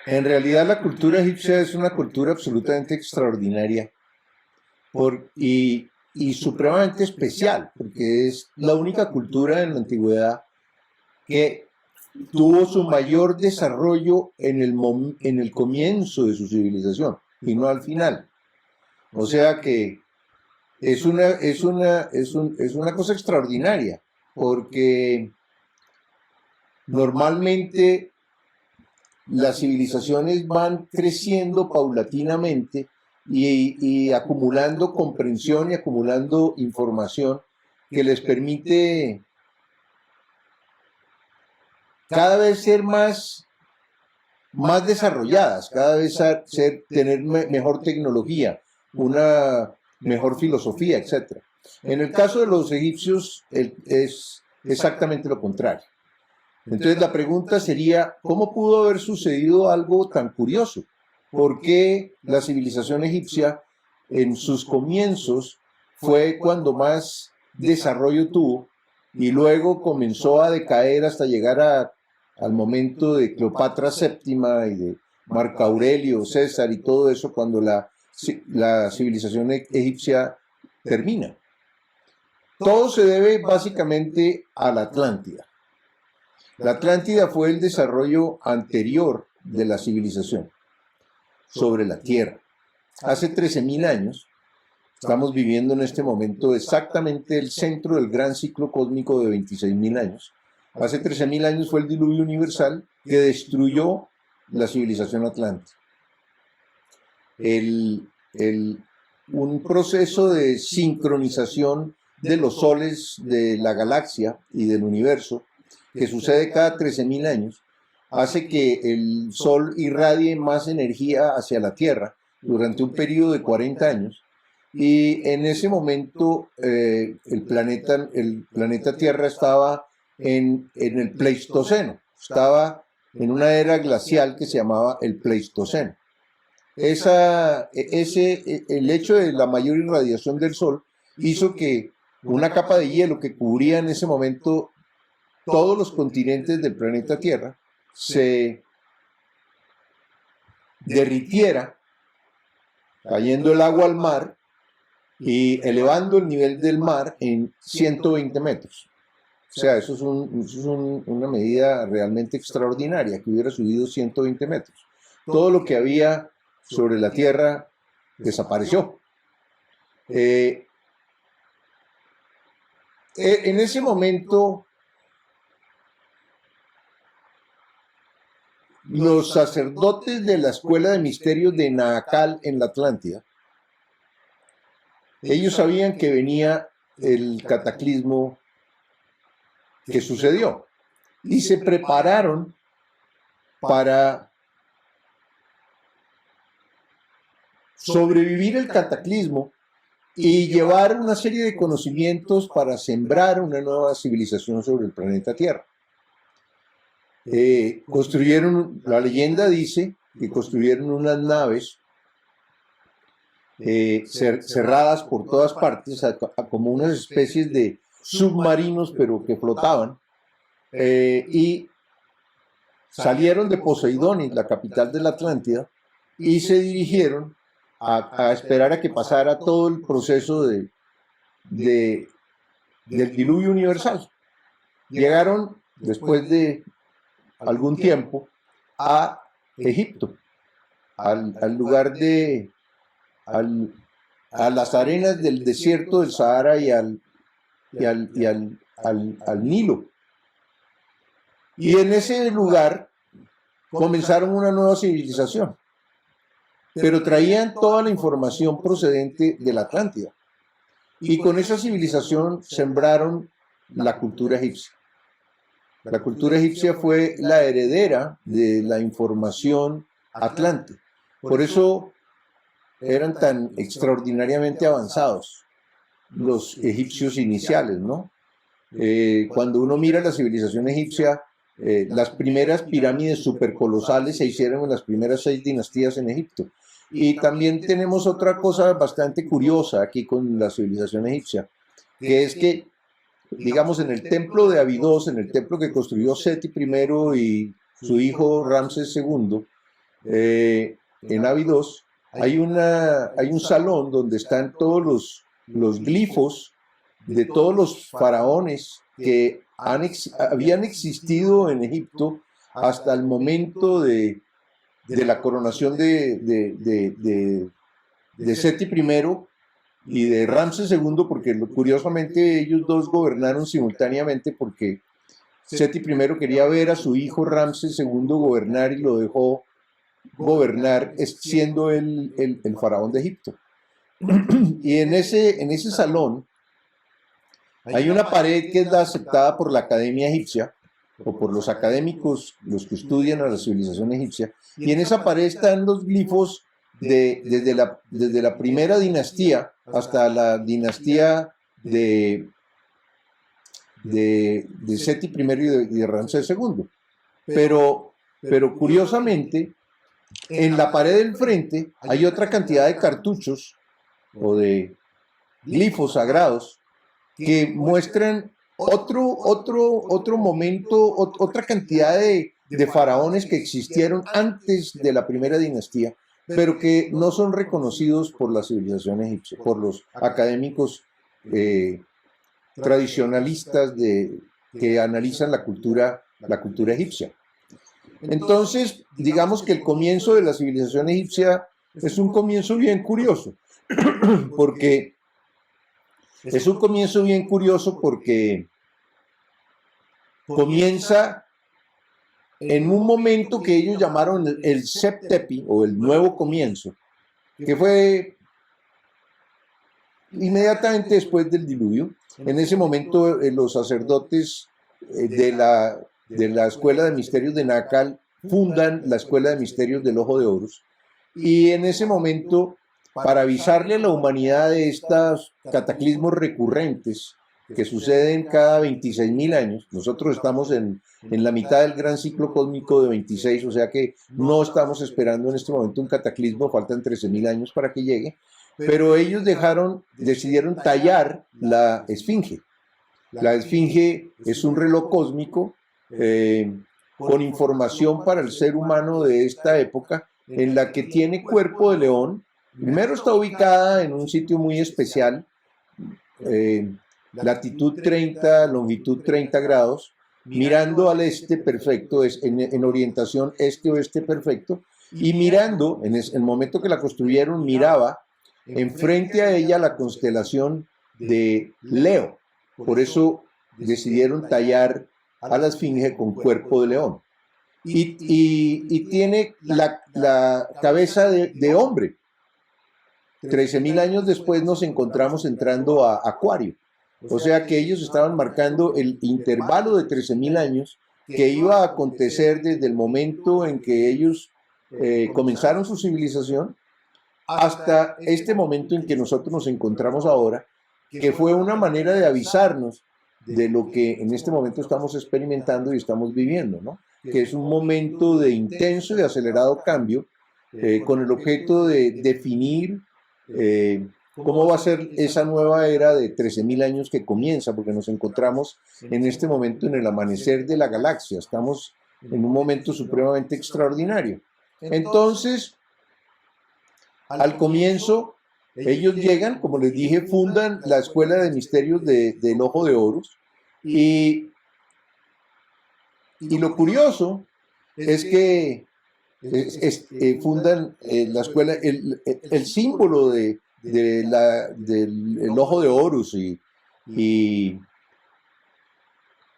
En realidad la cultura egipcia es una cultura absolutamente extraordinaria y supremamente especial, porque es la única cultura en la antigüedad que tuvo su mayor desarrollo en el comienzo de su civilización y no al final. O sea que es una cosa extraordinaria, porque normalmente las civilizaciones van creciendo paulatinamente y acumulando comprensión y acumulando información que les permite cada vez ser más desarrolladas, cada vez tener mejor tecnología, una mejor filosofía, etc. En el caso de los egipcios es exactamente lo contrario. Entonces la pregunta sería, ¿cómo pudo haber sucedido algo tan curioso? ¿Por qué la civilización egipcia en sus comienzos fue cuando más desarrollo tuvo y luego comenzó a decaer hasta llegar al momento de Cleopatra VII y de Marco Aurelio, César y todo eso, cuando la civilización egipcia termina? Todo se debe básicamente a la Atlántida. La Atlántida fue el desarrollo anterior de la civilización sobre la Tierra. Hace 13.000 años, estamos viviendo en este momento exactamente el centro del gran ciclo cósmico de 26.000 años. Hace 13.000 años fue el diluvio universal que destruyó la civilización atlántica. Un proceso de sincronización de los soles de la galaxia y del universo que sucede cada 13.000 años, hace que el Sol irradie más energía hacia la Tierra durante un periodo de 40 años, y en ese momento el planeta Tierra estaba en el Pleistoceno, estaba en una era glacial que se llamaba el Pleistoceno. El hecho de la mayor irradiación del Sol hizo que una capa de hielo que cubría en ese momento todos los continentes del planeta Tierra se derritiera, cayendo el agua al mar y elevando el nivel del mar en 120 metros. O sea, eso es una medida realmente extraordinaria, que hubiera subido 120 metros. Todo lo que había sobre la Tierra desapareció. En ese momento, los sacerdotes de la Escuela de Misterios de Naakal en la Atlántida, ellos sabían que venía el cataclismo que sucedió y se prepararon para sobrevivir el cataclismo y llevar una serie de conocimientos para sembrar una nueva civilización sobre el planeta Tierra. La leyenda dice que construyeron unas naves cerradas por todas partes, como unas especies de submarinos, pero que flotaban, y salieron de Poseidonis, la capital de la Atlántida, y se dirigieron a esperar a que pasara todo el proceso del diluvio universal. Llegaron, después de algún tiempo, a Egipto, a las arenas del desierto del Sahara y al Nilo. Y en ese lugar comenzaron una nueva civilización, pero traían toda la información procedente de la Atlántida. Y con esa civilización sembraron la cultura egipcia. La cultura egipcia fue la heredera de la información atlante. Por eso eran tan extraordinariamente avanzados los egipcios iniciales, ¿no? Cuando uno mira la civilización egipcia, las primeras pirámides supercolosales se hicieron en las primeras 6 dinastías en Egipto. Y también tenemos otra cosa bastante curiosa aquí con la civilización egipcia, que es que, digamos, en el templo de Abidos, en el templo que construyó Seti I y su hijo Ramsés II, en Abidos, hay un salón donde están todos los glifos de todos los faraones que habían existido en Egipto hasta el momento de la coronación de Seti I y de Ramses II, porque curiosamente ellos dos gobernaron simultáneamente, porque Seti I quería ver a su hijo Ramses II gobernar y lo dejó gobernar siendo el faraón de Egipto. Y en ese salón hay una pared que es la aceptada por la Academia Egipcia, o por los académicos, los que estudian a la civilización egipcia, y en esa pared están los glifos desde la primera dinastía hasta la dinastía de Seti I y de Ramsés II. Pero curiosamente, en la pared del frente hay otra cantidad de cartuchos o de glifos sagrados que muestran otro momento, otra cantidad de faraones que existieron antes de la primera dinastía, pero que no son reconocidos por la civilización egipcia, por los académicos tradicionalistas que analizan la cultura egipcia. Entonces, digamos que el comienzo de la civilización egipcia es un comienzo bien curioso, porque comienza en un momento que ellos llamaron el Septepi, o el nuevo comienzo, que fue inmediatamente después del diluvio. En ese momento los sacerdotes de la Escuela de Misterios de Nacal fundan la Escuela de Misterios del Ojo de Horus, y en ese momento, para avisarle a la humanidad de estos cataclismos recurrentes que suceden cada 26.000 años, nosotros estamos en la mitad del gran ciclo cósmico de 26, o sea que no estamos esperando en este momento un cataclismo, faltan 13.000 años para que llegue, pero ellos decidieron tallar la esfinge. La esfinge es un reloj cósmico con información para el ser humano de esta época, en la que tiene cuerpo de león. Primero está ubicada en un sitio muy especial, latitud 30, longitud 30 grados, mirando al este perfecto, en orientación este-oeste perfecto, y mirando, en el momento que la construyeron, miraba enfrente a ella la constelación de Leo. Por eso decidieron tallar a la esfinge con cuerpo de león. Y tiene la cabeza de hombre. 13.000 años después nos encontramos entrando a Acuario. O sea que ellos estaban marcando el intervalo de 13.000 años que iba a acontecer desde el momento en que ellos comenzaron su civilización hasta este momento en que nosotros nos encontramos ahora, que fue una manera de avisarnos de lo que en este momento estamos experimentando y estamos viviendo, ¿no? Que es un momento de intenso y acelerado cambio, con el objeto de definir cómo va a ser esa nueva era de 13.000 años que comienza, porque nos encontramos en este momento en el amanecer de la galaxia, estamos en un momento supremamente extraordinario. Entonces, al comienzo, ellos llegan, como les dije, fundan la Escuela de Misterios del Ojo de Horus, y lo curioso es que fundan la escuela, el símbolo del Ojo de Horus, y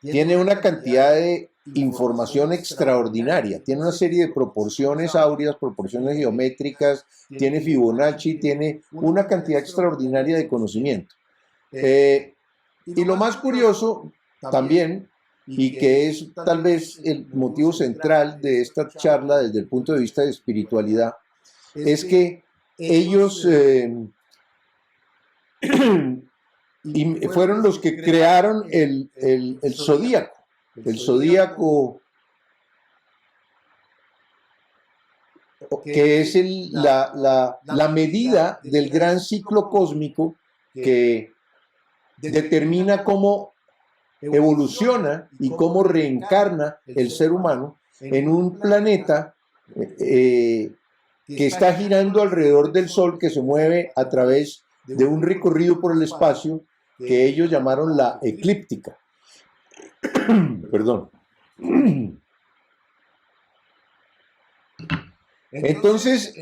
tiene una cantidad de información extraordinaria, tiene una serie de proporciones áureas, proporciones geométricas, tiene Fibonacci, tiene una cantidad extraordinaria de conocimiento. Y lo más curioso también, y que es tal vez el motivo central de esta charla desde el punto de vista de espiritualidad, es que ellos fueron los que crearon el zodíaco. El zodíaco, que es la medida del gran ciclo cósmico que determina cómo evoluciona y cómo reencarna el ser humano en un planeta que está girando alrededor del Sol, que se mueve a través de un recorrido por el espacio que ellos llamaron la eclíptica. Perdón. Entonces,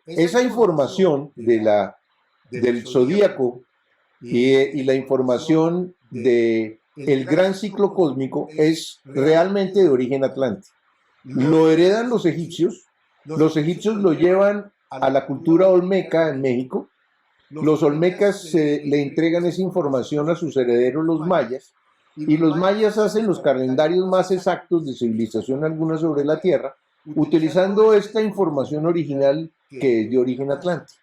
esa información del zodíaco y la información del gran ciclo cósmico es realmente de origen atlántico. Lo heredan los egipcios lo llevan a la cultura olmeca en México. Los olmecas le entregan esa información a sus herederos, los mayas, y los mayas hacen los calendarios más exactos de civilización alguna sobre la Tierra, utilizando esta información original que es de origen atlántico.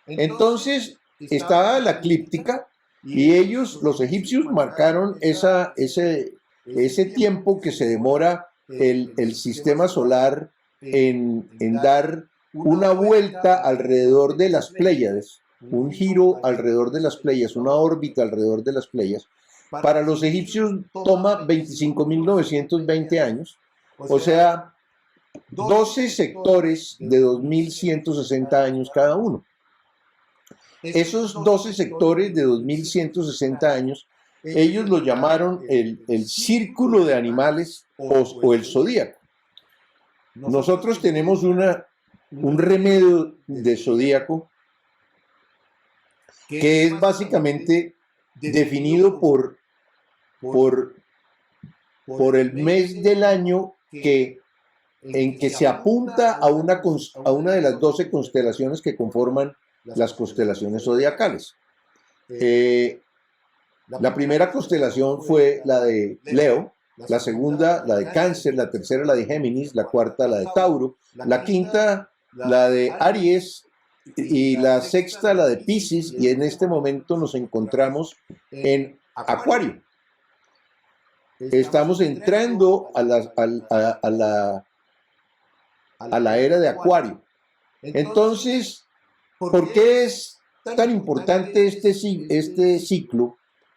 Entonces, estaba la eclíptica y ellos, los egipcios, marcaron ese tiempo que se demora el sistema solar en dar una vuelta alrededor de las Pléyades, un giro alrededor de las Pléyades, una órbita alrededor de las Pléyades. Para los egipcios toma 25.920 años, o sea, 12 sectores de 2.160 años cada uno. Esos 12 sectores de 2.160 años, ellos lo llamaron el círculo de animales o el zodíaco. Nosotros tenemos un remedio de zodíaco que es básicamente definido por el mes del año en que se apunta a una de las 12 constelaciones que conforman las constelaciones zodiacales. La primera constelación fue la de Leo, la segunda la de Cáncer, la tercera la de Géminis, la cuarta la de Tauro, la quinta la de Aries y la sexta la de Piscis, y en este momento nos encontramos en Acuario. Estamos entrando a la era de Acuario. Entonces, ¿por qué es tan importante este ciclo?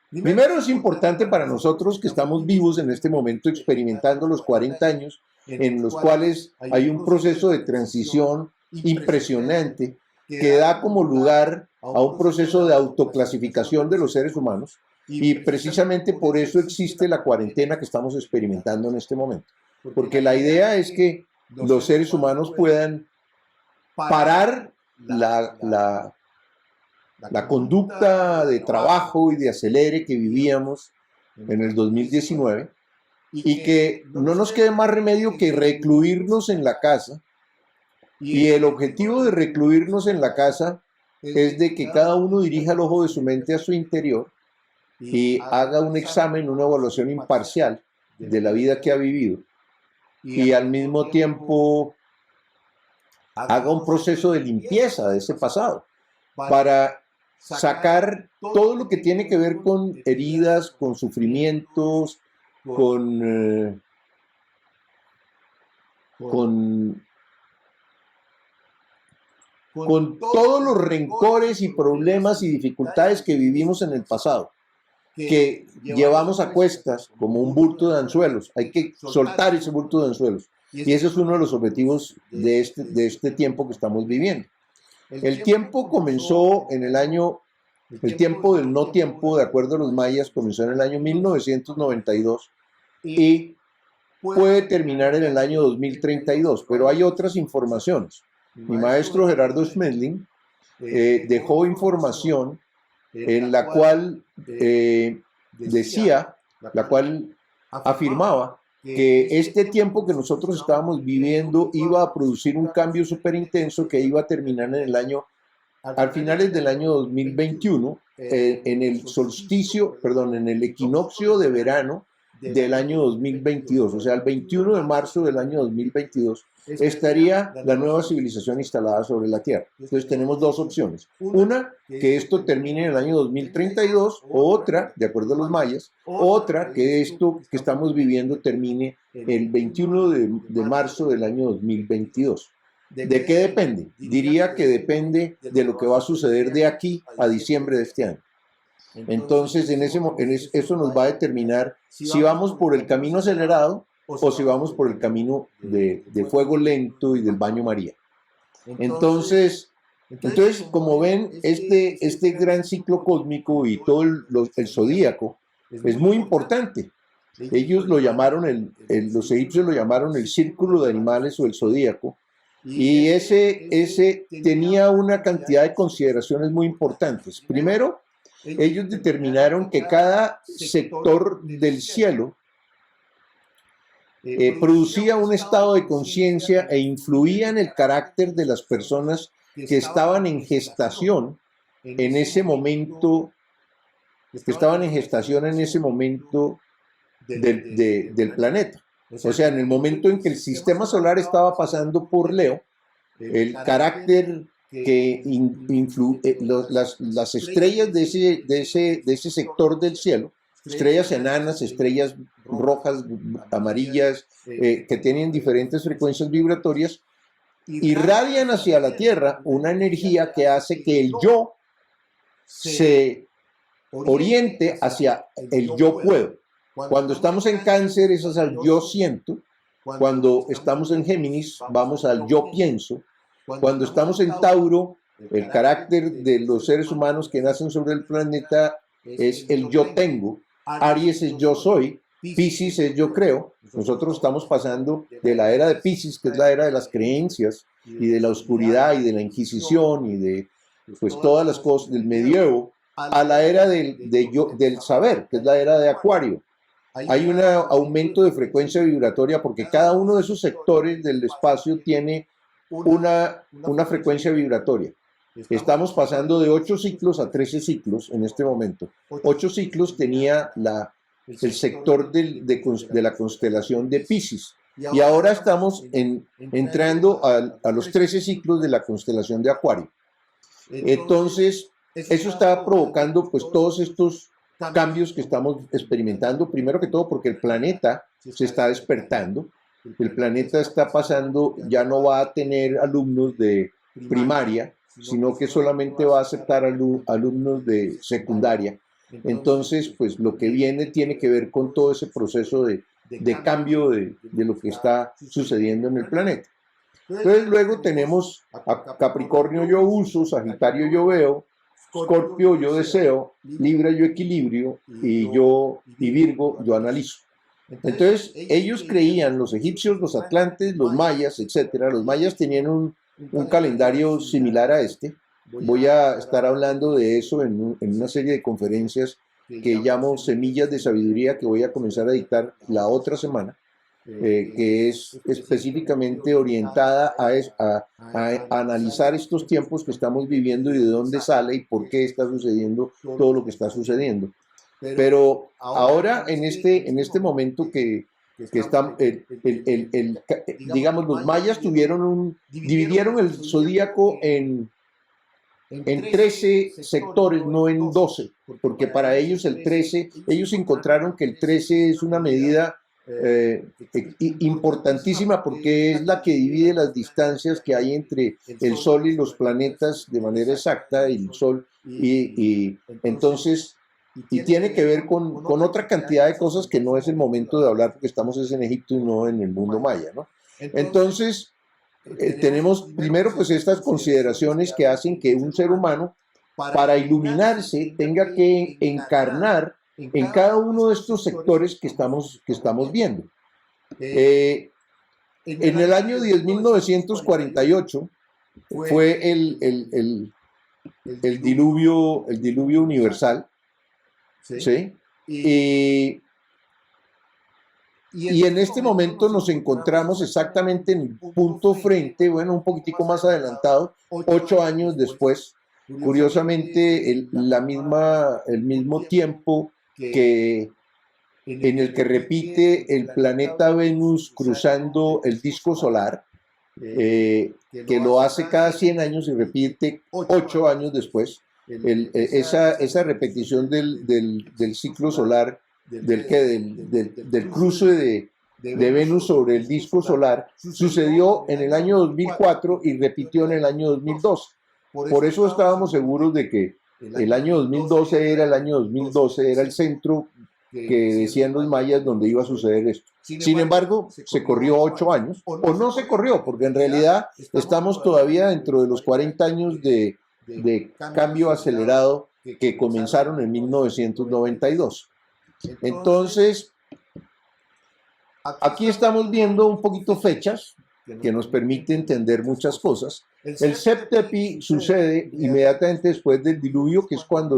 Primero, es importante para nosotros que estamos vivos en este momento experimentando los 40 años en los cuales hay un proceso de transición impresionante que da como lugar a un proceso de autoclasificación de los seres humanos, y precisamente por eso existe la cuarentena que estamos experimentando en este momento, porque la idea es que los seres humanos puedan parar la conducta de trabajo y de acelere que vivíamos en el 2019, y que no nos quede más remedio que recluirnos en la casa. Y el objetivo de recluirnos en la casa es de que cada uno dirija el ojo de su mente a su interior y haga un examen, una evaluación imparcial de la vida que ha vivido, y al mismo tiempo haga un proceso de limpieza de ese pasado para sacar todo lo que tiene que ver con heridas, con sufrimientos, con todos los rencores y problemas y dificultades que vivimos en el pasado, que llevamos a cuestas como un bulto de anzuelos. Hay que soltar ese bulto de anzuelos. Y ese es uno de los objetivos de este tiempo que estamos viviendo. El tiempo comenzó en el tiempo del no tiempo, de acuerdo a los mayas, comenzó en el año 1992 y puede terminar en el año 2032, pero hay otras informaciones. Mi maestro Gerardo Schmedling dejó información en la cual afirmaba que este tiempo que nosotros estábamos viviendo iba a producir un cambio súper intenso que iba a terminar al finales del año 2021, en el solsticio, en el equinoccio de verano del año 2022, o sea, el 21 de marzo del año 2022, estaría la nueva civilización instalada sobre la Tierra. Entonces tenemos dos opciones. Una, que esto termine en el año 2032, o otra, de acuerdo a los mayas, otra, que esto que estamos viviendo termine el 21 de marzo del año 2022. ¿De qué depende? Diría que depende de lo que va a suceder de aquí a diciembre de este año. Entonces, eso nos va a determinar si vamos por el camino acelerado o si vamos por el camino de fuego lento y del baño María. Entonces, como ven, este gran ciclo cósmico y todo el zodíaco es muy importante. Ellos lo llamaron, los egipcios lo llamaron el círculo de animales o el zodíaco, y ese tenía una cantidad de consideraciones muy importantes. Primero, ellos determinaron que cada sector del cielo producía un estado de conciencia e influía en el carácter de las personas que estaban en gestación en ese momento, del planeta. O sea, en el momento en que el sistema solar estaba pasando por Leo, el carácter que las estrellas de ese sector del cielo, estrellas enanas, estrellas rojas, amarillas, que tienen diferentes frecuencias vibratorias, irradian hacia la Tierra una energía que hace que el yo se oriente hacia el yo puedo. Cuando estamos en Cáncer, eso es al yo siento. Cuando estamos en Géminis, vamos al yo pienso. Cuando estamos en Tauro, el carácter de los seres humanos que nacen sobre el planeta es el yo tengo. Aries es yo soy. Piscis es yo creo. Nosotros estamos pasando de la era de Piscis, que es la era de las creencias y de la oscuridad y de la Inquisición y de pues todas las cosas del medievo, a la era del saber, que es la era de Acuario. Hay un aumento de frecuencia vibratoria porque cada uno de esos sectores del espacio tiene una frecuencia vibratoria. Estamos pasando de 8 ciclos a 13 ciclos en este momento. 8 ciclos tenía el sector de la constelación de Piscis. Y ahora estamos entrando a los 13 ciclos de la constelación de Acuario. Entonces, eso está provocando pues todos estos cambios que estamos experimentando, primero que todo porque el planeta se está despertando, el planeta está pasando, ya no va a tener alumnos de primaria, sino que solamente va a aceptar alumnos de secundaria. Entonces, pues lo que viene tiene que ver con todo ese proceso de cambio de lo que está sucediendo en el planeta. Entonces luego tenemos a Capricornio yo uso, Sagitario yo veo, Escorpio yo deseo, Libra yo equilibrio y Virgo yo analizo. Entonces ellos creían, los egipcios, los atlantes, los mayas, etcétera. Los mayas tenían un calendario similar a este. Voy a estar hablando de eso en una serie de conferencias que llamo Semillas de Sabiduría, que voy a comenzar a dictar la otra semana. Que es específicamente orientada a analizar estos tiempos que estamos viviendo y de dónde sale y por qué está sucediendo todo lo que está sucediendo. Pero ahora, en este momento que están, digamos, los mayas dividieron el zodíaco en 13 sectores, no en 12, porque para ellos ellos encontraron que el 13 es una medida importantísima porque es la que divide las distancias que hay entre el Sol y los planetas de manera exacta, el Sol, y entonces tiene que ver con otra cantidad de cosas que no es el momento de hablar porque estamos en Egipto y no en el mundo maya, ¿no? Entonces, tenemos primero pues estas consideraciones que hacen que un ser humano para iluminarse tenga que encarnar en cada uno de estos sectores que estamos viendo. En el año 10.948 fue el diluvio universal, ¿sí? Y en este momento nos encontramos exactamente en el punto frente, bueno, un poquitico más adelantado, 8 años después, curiosamente el mismo tiempo en el que repite el planeta Venus cruzando el disco solar, que lo hace cada 100 años y repite 8 años después. Esa repetición del ciclo solar, del cruce de Venus sobre el disco solar, sucedió en el año 2004 y repitió en el año 2012. Por eso estábamos seguros de que el año 2012 era el centro que decían los mayas donde iba a suceder esto. Sin embargo, se corrió 8 años, o no se corrió, porque en realidad estamos todavía dentro de los 40 años de cambio acelerado que comenzaron en 1992. Entonces, aquí estamos viendo un poquito fechas que nos permite entender muchas cosas. El Septepi sucede inmediatamente después del diluvio, que es cuando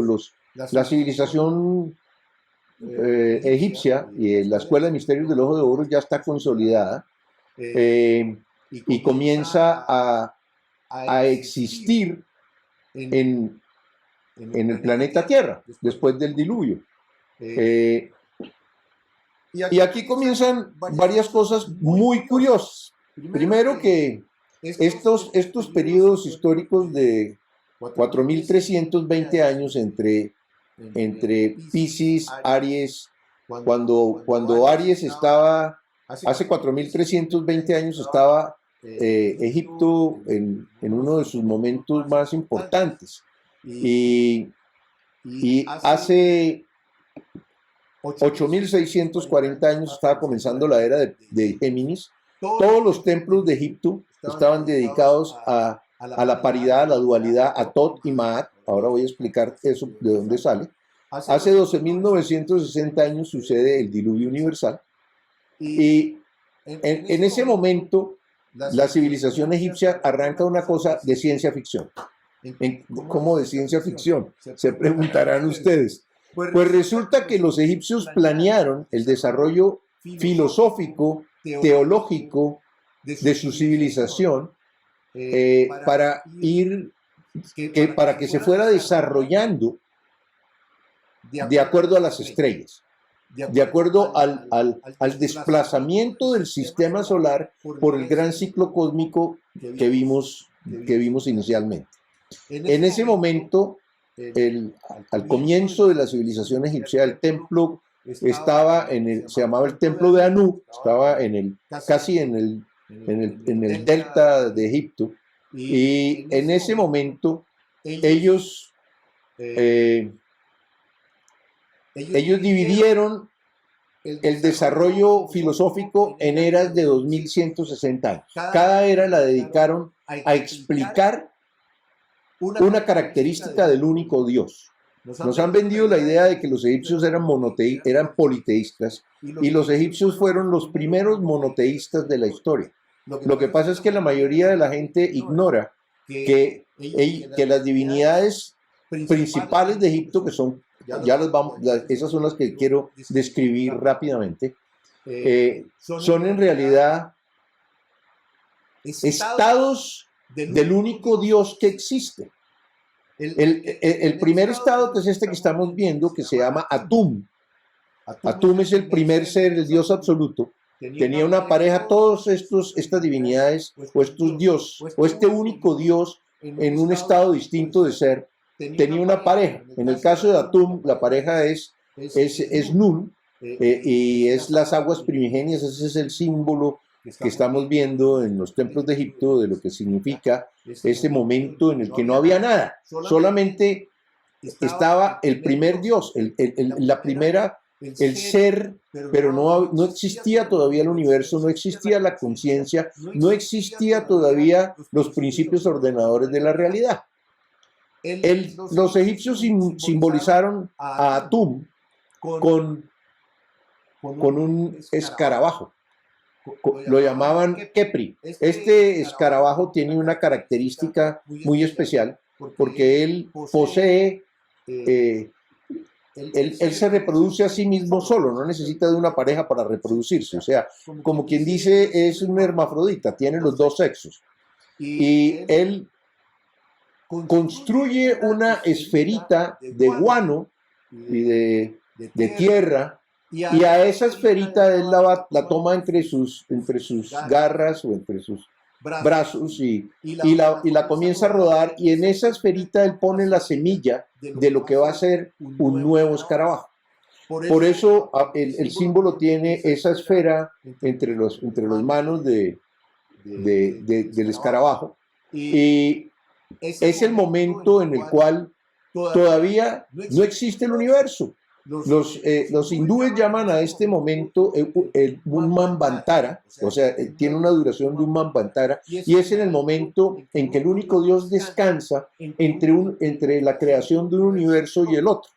la civilización egipcia y la Escuela de Misterios del Ojo de Oro ya está consolidada y comienza a existir en el planeta Tierra después del diluvio. Y aquí comienzan varias cosas muy curiosas. Primero que estos periodos históricos de 4.320 años entre Piscis, Aries, cuando Aries estaba, hace 4.320 años estaba Egipto en uno de sus momentos más importantes. Y hace 8.640 años estaba comenzando la era de Géminis. Todos los templos de Egipto estaban dedicados a la paridad, a la dualidad, a Tot y Maat. Ahora voy a explicar eso, de dónde sale. Hace 12.960 años sucede el diluvio universal. Y en ese momento, la civilización egipcia arranca una cosa de ciencia ficción. ¿Cómo de ciencia ficción? Se preguntarán ustedes. Pues resulta que los egipcios planearon el desarrollo filosófico, teológico de su civilización para que se fuera desarrollando de acuerdo a las estrellas, de acuerdo al desplazamiento del sistema solar por el gran ciclo cósmico que vimos inicialmente. En ese momento, al comienzo de la civilización egipcia, el templo estaba se llamaba el templo de Anu, estaba casi en el delta de Egipto, y en ese momento ellos dividieron el desarrollo filosófico en eras de 2160 años. Cada era la dedicaron a explicar una característica del único Dios. Nos han vendido la idea de que los egipcios eran politeístas, y los egipcios fueron los primeros monoteístas de la historia. Lo que pasa es que la mayoría de la gente ignora que las divinidades principales de Egipto, que son, esas son las que quiero describir rápidamente, son en realidad estados del único Dios que existe. El primer estado, que es este que estamos viendo, que se llama Atum. Atum es el primer ser, el Dios absoluto. Tenía una pareja, todas estas divinidades, o estos dioses, o este único Dios en un estado distinto de ser, tenía una pareja. En el caso de Atum, la pareja es Nun, y es las aguas primigenias. Ese es el símbolo que estamos viendo en los templos de Egipto de lo que significa ese momento en el que no había nada, solamente estaba el primer Dios, la primera, el ser, pero no existía todavía el universo, no existía la conciencia, no existía todavía los principios ordenadores de la realidad. Los egipcios simbolizaron a Atum con un escarabajo. Lo llamaban Kepri. Este escarabajo tiene una característica muy especial porque él posee, él se reproduce a sí mismo solo, no necesita de una pareja para reproducirse. O sea, como quien dice, es un hermafrodita, tiene los dos sexos. Y él construye una esferita de guano y de tierra. Y a esa esferita él la toma entre sus garras o entre sus brazos y la comienza a rodar, y en esa esferita él pone la semilla de lo que va a ser un nuevo escarabajo. Por eso el símbolo tiene esa esfera entre los manos del escarabajo, y es el momento en el cual todavía no existe el universo. Los hindúes llaman a este momento un manvantara, o sea, tiene una duración de un manvantara, y es en el momento en que el único Dios descansa entre la creación de un universo y el otro.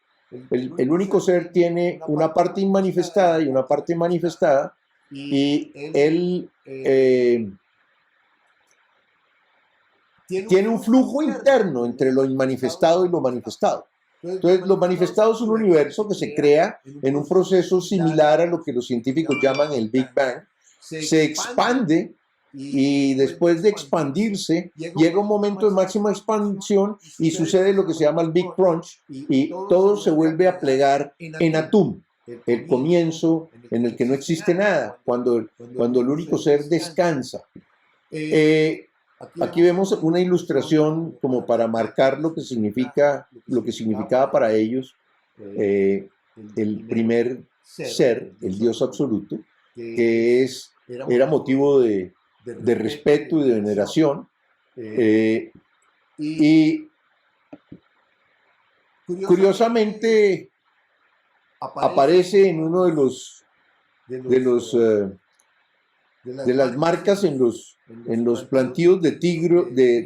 El único ser tiene una parte inmanifestada y una parte manifestada, y él tiene un flujo interno entre lo inmanifestado y lo manifestado. Entonces, lo manifestado es un universo que se crea en un proceso similar a lo que los científicos llaman el Big Bang, se expande y después de expandirse llega un momento de máxima expansión y sucede lo que se llama el Big Crunch y todo se vuelve a plegar en Atum, el comienzo en el que no existe nada, cuando el único ser descansa. Aquí vemos una ilustración como para marcar lo que significaba para ellos el primer ser, el Dios absoluto, que era motivo de respeto y de veneración. Y curiosamente aparece en uno de las marcas en los plantíos de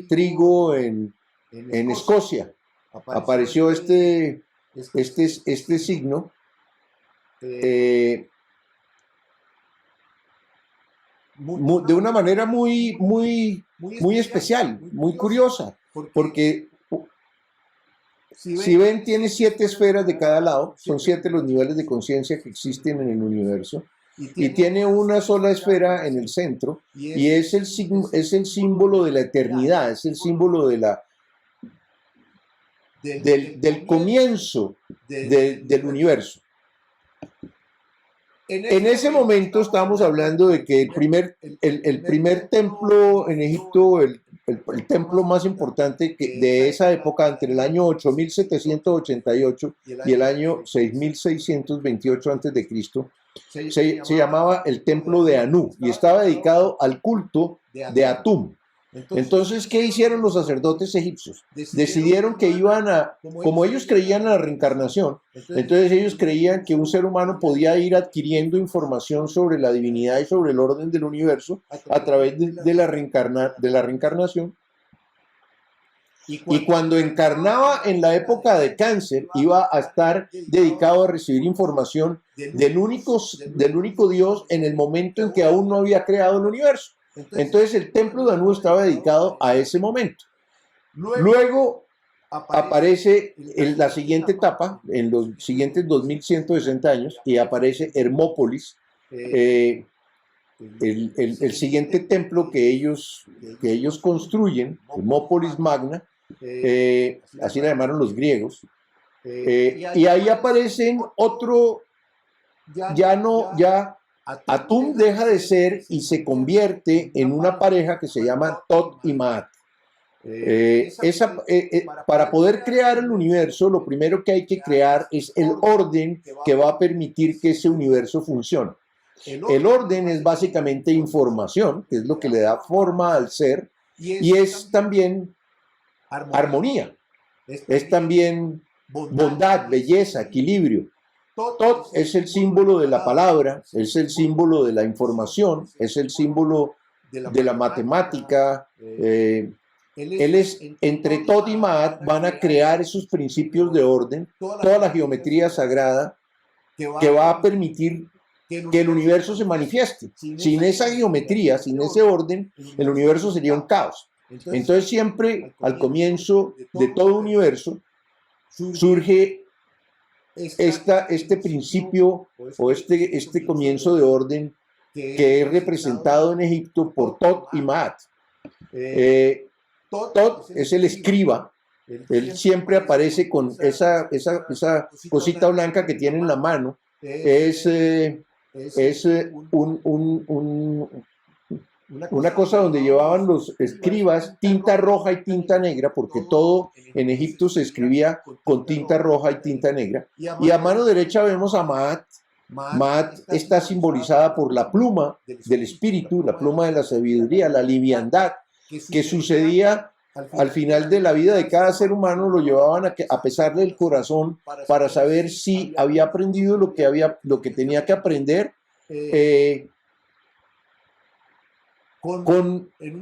trigo en Escocia. Apareció este signo de una manera muy especial, muy curiosa, porque si ven, tiene 7 esferas de cada lado, son 7 los niveles de conciencia que existen en el universo, y tiene una sola esfera en el centro, y es el símbolo de la eternidad, es el símbolo del comienzo del universo. En ese momento estábamos hablando de que el primer templo en Egipto, el templo más importante de esa época, entre el año 8788 y el año 6628 a.C., se llamaba el templo de Anú y estaba dedicado al culto de Atum. Entonces, ¿qué hicieron los sacerdotes egipcios? Decidieron que como ellos creían en la reencarnación, entonces ellos creían que un ser humano podía ir adquiriendo información sobre la divinidad y sobre el orden del universo a través de la reencarnación. Y cuando encarnaba en la época de Cáncer, iba a estar dedicado a recibir información del único Dios en el momento en que aún no había creado el universo. Entonces el templo de Anú estaba dedicado a ese momento. Luego aparece en la siguiente etapa, en los siguientes 2160 años, y aparece Hermópolis, el siguiente templo que ellos construyen, Hermópolis Magna, así la llamaron los griegos, y ahí aparecen otro, ya Atum deja de ser y se convierte en una pareja que se llama Tot y Maat. Para poder crear el universo, lo primero que hay que crear es el orden que va a permitir que ese universo funcione. El orden es básicamente información, que es lo que le da forma al ser, y es también armonía, es también bondad, belleza, equilibrio. Tot es el símbolo de la palabra, es el símbolo de la información, es el símbolo de la matemática. Entre Tot y Maat van a crear esos principios de orden, toda la geometría sagrada que va a permitir que el universo se manifieste. Sin esa geometría, sin ese orden, el universo sería un caos. Entonces siempre al comienzo de todo universo surge este principio o este comienzo de orden que es representado en Egipto por Tot y Maat. Tot es el escriba, él siempre aparece con esa cosita blanca que tiene en la mano, es una cosa donde llevaban los escribas tinta roja y tinta negra, porque todo en Egipto se escribía con tinta roja y tinta negra. Y a mano derecha vemos a Maat. Maat está simbolizada por la pluma del espíritu, la pluma de la sabiduría, la liviandad, que sucedía al final de la vida de cada ser humano lo llevaban a pesarle el corazón para saber si había aprendido lo que tenía que aprender en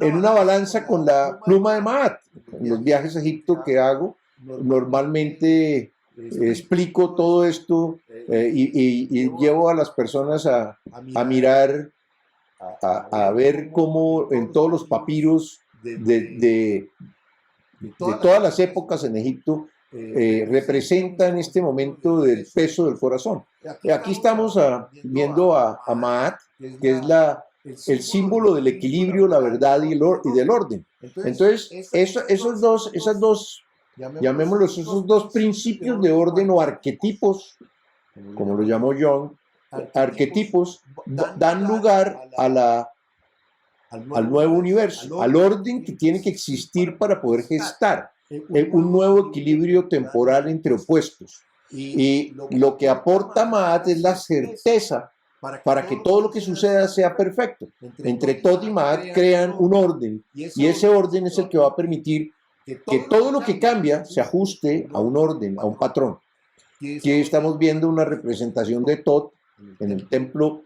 una balanza con la pluma de Maat. En los viajes a Egipto que hago, normalmente explico todo esto y llevo a las personas a mirar, a ver cómo en todos los papiros de todas las épocas en Egipto representan este momento del peso del corazón. Aquí estamos viendo a Maat, que es el símbolo del equilibrio, la verdad y del orden. Entonces, esos dos, llamémoslos esos dos principios de orden o arquetipos, como lo llamó Jung, arquetipos, dan lugar al nuevo universo, al orden que tiene que existir para poder gestar un nuevo equilibrio temporal entre opuestos. Y lo que aporta Maat es la certeza para que todo lo que suceda sea perfecto. Entre Tot y Maat crean un orden, y ese orden es el que va a permitir que todo lo que cambia se ajuste a un orden, a un patrón. Aquí estamos viendo una representación de Tot en el templo,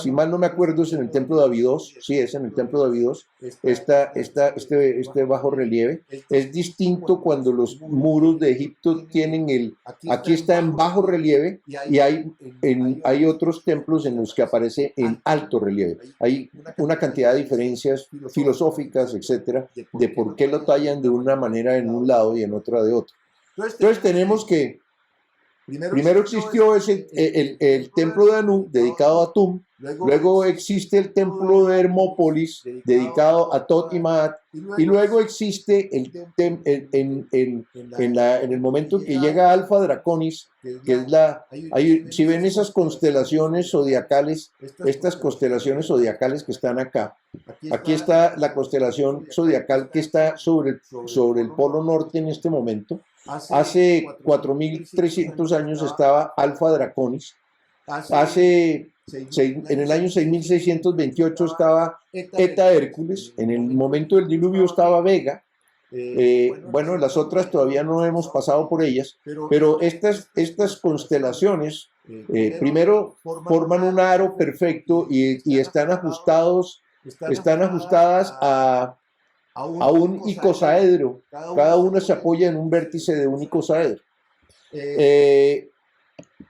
si mal no me acuerdo, es en el templo de Abidos. Sí, es en el templo de Abidos. Este bajo relieve es distinto cuando los muros de Egipto tienen aquí está en bajo relieve, y hay otros templos en los que aparece en alto relieve. Hay una cantidad de diferencias filosóficas, etcétera, de por qué lo tallan de una manera en un lado y en otra de otro. Entonces tenemos que primero existió el templo de Anu, dedicado a Tum. Luego existe el templo de Hermópolis, dedicado a Tot y Maat. Y luego existe en el momento que llega Alfa Draconis, que es si ven esas constelaciones zodiacales, estas constelaciones zodiacales que están acá. Aquí está la constelación zodiacal que está sobre el polo norte en este momento. Hace 4.300 años estaba Alfa Draconis. En el año 6.628 estaba Eta Hércules. En el momento del diluvio estaba Vega. Bueno, las otras todavía no hemos pasado por ellas, pero estas constelaciones primero forman un aro perfecto y están ajustadas a un icosaedro. Cada uno se apoya en un vértice de un icosaedro.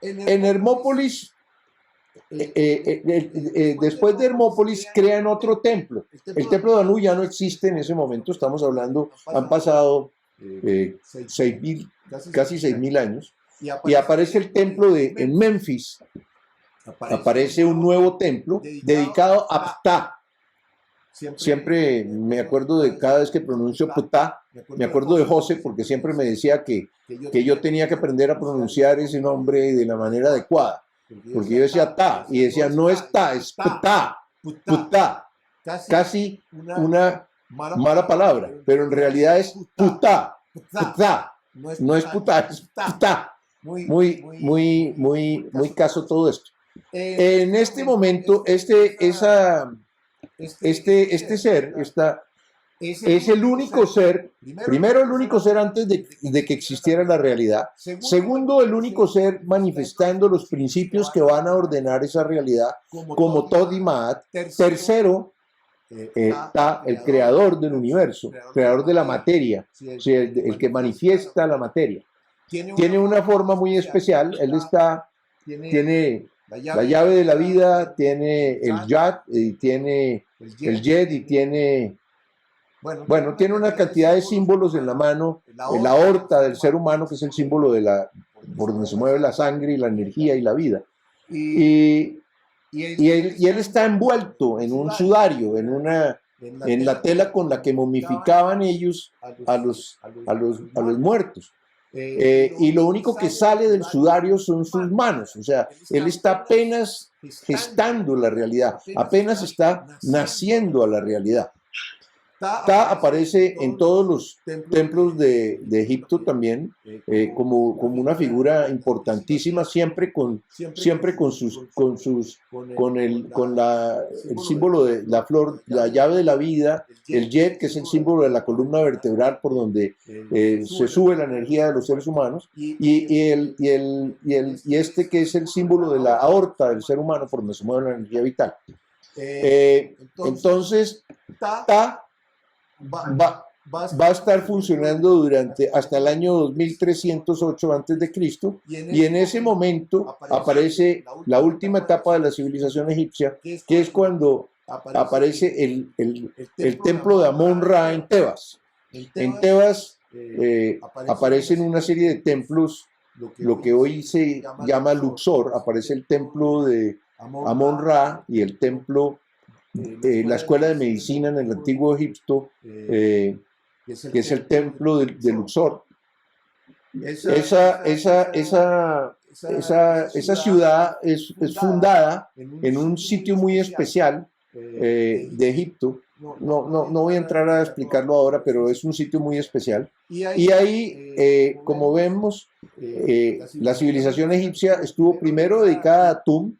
En Hermópolis, después de Hermópolis, crean otro templo. El templo de Anu ya no existe en ese momento, estamos hablando, han pasado casi 6.000 años, y aparece el templo en Memphis. Aparece un nuevo templo dedicado a Ptah. Siempre me acuerdo de cada vez que pronuncio Ptah, me acuerdo de José, porque siempre me decía que yo tenía que aprender a pronunciar ese nombre de la manera adecuada. Porque yo decía Ta, y decía no es Ta, es Ptah, Ptah. Casi una mala palabra, pero en realidad es Ptah, Ptah. No es Ptah, es Ptah. Muy caso todo esto. En este momento, este ser es el único ser, primero el único ser antes de que existiera la realidad, segundo el único ser manifestando los principios que van a ordenar esa realidad como Tot y Maat, tercero está el creador del universo, creador de la materia, o sea, el que manifiesta la materia. Tiene una forma muy especial, tiene la llave de la vida, tiene el Yad, y tiene el Yed, y tiene una cantidad de símbolos en la mano, en la aorta del ser humano, que es el símbolo por donde se mueve la sangre y la energía y la vida. Y él está envuelto en un sudario, en la tela con la que momificaban ellos a los muertos. Y lo único que sale del sudario son sus manos, o sea, él está apenas gestando la realidad, apenas está naciendo a la realidad. Ta aparece en todos los templos de Egipto también, como una figura importantísima, siempre con el símbolo de la flor, la llave de la vida, el yet, que es el símbolo de la columna vertebral por donde se sube la energía de los seres humanos, y este que es el símbolo de la aorta del ser humano por donde se mueve la energía vital. Entonces, Ta va a estar funcionando hasta el año 2308 a.C. y en ese momento aparece la última etapa de la civilización egipcia, que es cuando aparece el templo de Amón-Ra en Tebas. En Tebas aparecen una serie de templos, lo que hoy se llama Luxor. Aparece el templo de Amón-Ra y el templo, la escuela de medicina en el antiguo Egipto, que es el templo de Luxor. Esa ciudad es fundada en un sitio muy especial de Egipto. No voy a entrar a explicarlo ahora, pero es un sitio muy especial. Y ahí, como vemos, la civilización egipcia estuvo primero dedicada a Atum,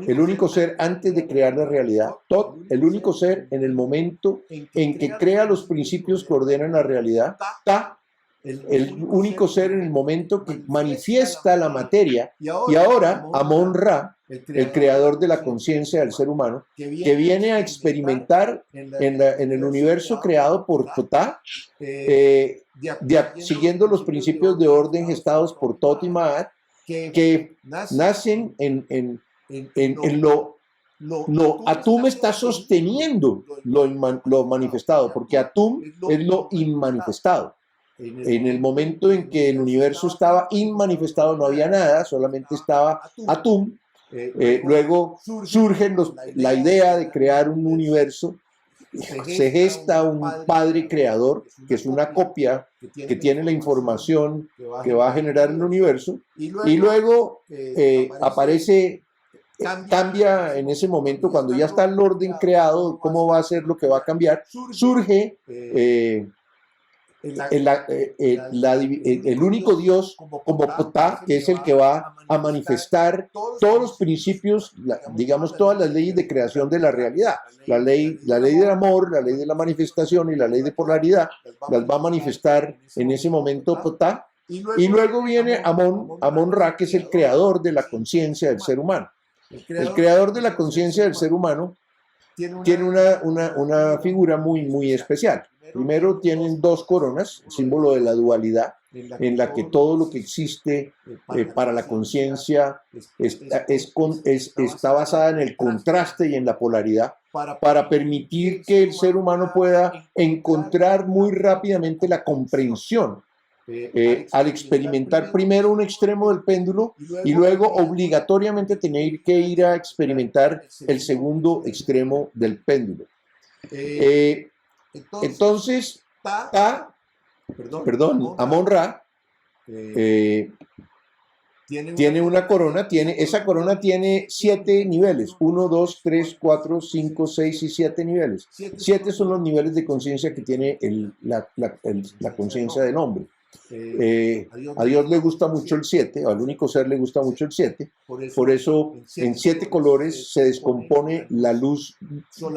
el único ser antes de crear la realidad. Tot, el único ser en el momento en que crea los principios que ordenan la realidad. Ta, el único ser en el momento que manifiesta la materia. Y ahora Amón-Ra, el creador de la conciencia del ser humano, que viene a experimentar en el universo creado por Ta, siguiendo los principios de orden gestados por Tot y Ma'at, que nacen en lo Atum está sosteniendo lo manifestado, porque Atum es lo inmanifestado. En el momento en que el universo estaba inmanifestado no había nada, solamente estaba Atum. Luego surge la idea de crear un universo, se gesta un padre creador, que es una copia que tiene la información que va a generar el universo, y luego cambia en ese momento, cuando ya está el orden creado, cómo va a ser lo que va a cambiar, surge el único Dios como Ptah, que es el que va a manifestar todos los principios, digamos, todas las leyes de creación de la realidad. La ley del amor, la ley de la manifestación y la ley de polaridad las va a manifestar en ese momento Ptah. Y luego viene Amón-Ra, que es el creador de la conciencia del ser humano. El creador de la conciencia del ser humano tiene una figura muy, muy especial. Primero tienen dos coronas, símbolo de la dualidad, en la que todo lo que existe para la conciencia está basada en el contraste y en la polaridad, para permitir que el ser humano pueda encontrar muy rápidamente la comprensión. Al experimentar primero un extremo del péndulo y luego obligatoriamente tener que ir a experimentar el segundo extremo del péndulo. Entonces, Amón-Ra tiene una corona, esa corona tiene 7 niveles, 1, 2, 3, 4, 5, 6 y 7 niveles. 7 son los niveles de conciencia que tiene la conciencia del hombre. A Dios le gusta mucho el 7, al único ser le gusta mucho el 7, por eso en 7 colores se descompone la luz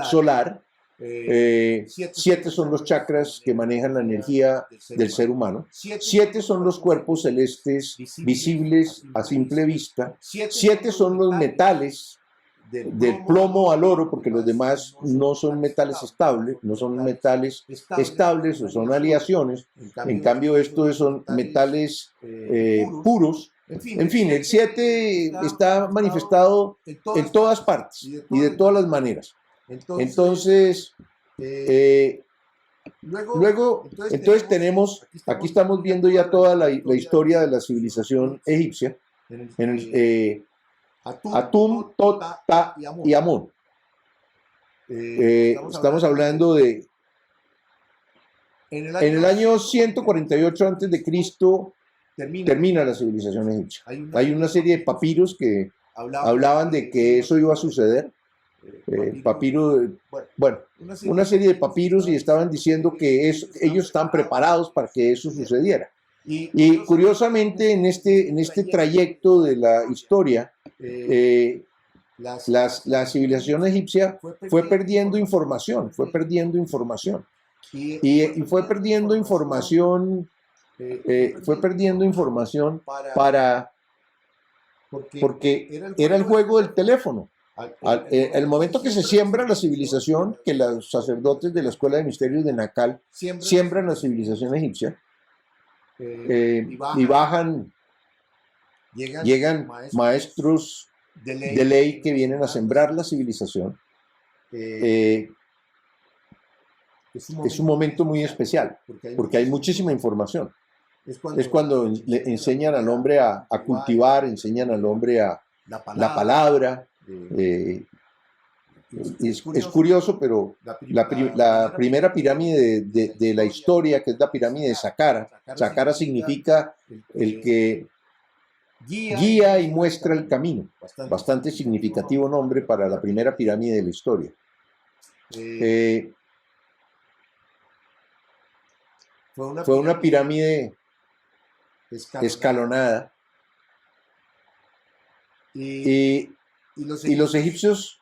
solar. 7 son los chakras que manejan la energía del ser humano. 7 son los cuerpos celestes visibles a simple vista. 7 son los metales, del plomo al oro, porque los demás no son metales estables, o son aleaciones. En cambio, estos son metales puros. En fin, el 7 está manifestado en todas partes y de todas las maneras. Entonces, entonces tenemos, aquí estamos viendo ya toda la historia de la civilización egipcia, Atum, Tot, Ta y Amón. Estamos hablando de... En el año 148 a.C. termina la civilización egipcia. Hay una serie de papiros que hablaban de que eso iba a suceder. papiro, bueno, una serie de papiros y estaban diciendo que ellos estaban preparados para que eso sucediera. Y curiosamente en este trayecto de la historia, la civilización egipcia fue perdiendo información, y fue perdiendo información porque era el juego del teléfono. El momento que se siembra la civilización, que los sacerdotes de la Escuela de Misterios de Nakal siembran la civilización egipcia, y llegan maestros de ley que vienen a sembrar la civilización. Es un momento muy especial, porque hay muchísima información. Es cuando le enseñan al hombre a cultivar, enseñan al hombre a la palabra. Es curioso, pero la primera pirámide de la historia, que es la pirámide de Saqqara, Saqqara significa el que guía y muestra el camino. Bastante significativo nombre para la primera pirámide de la historia. Fue una pirámide escalonada, y los egipcios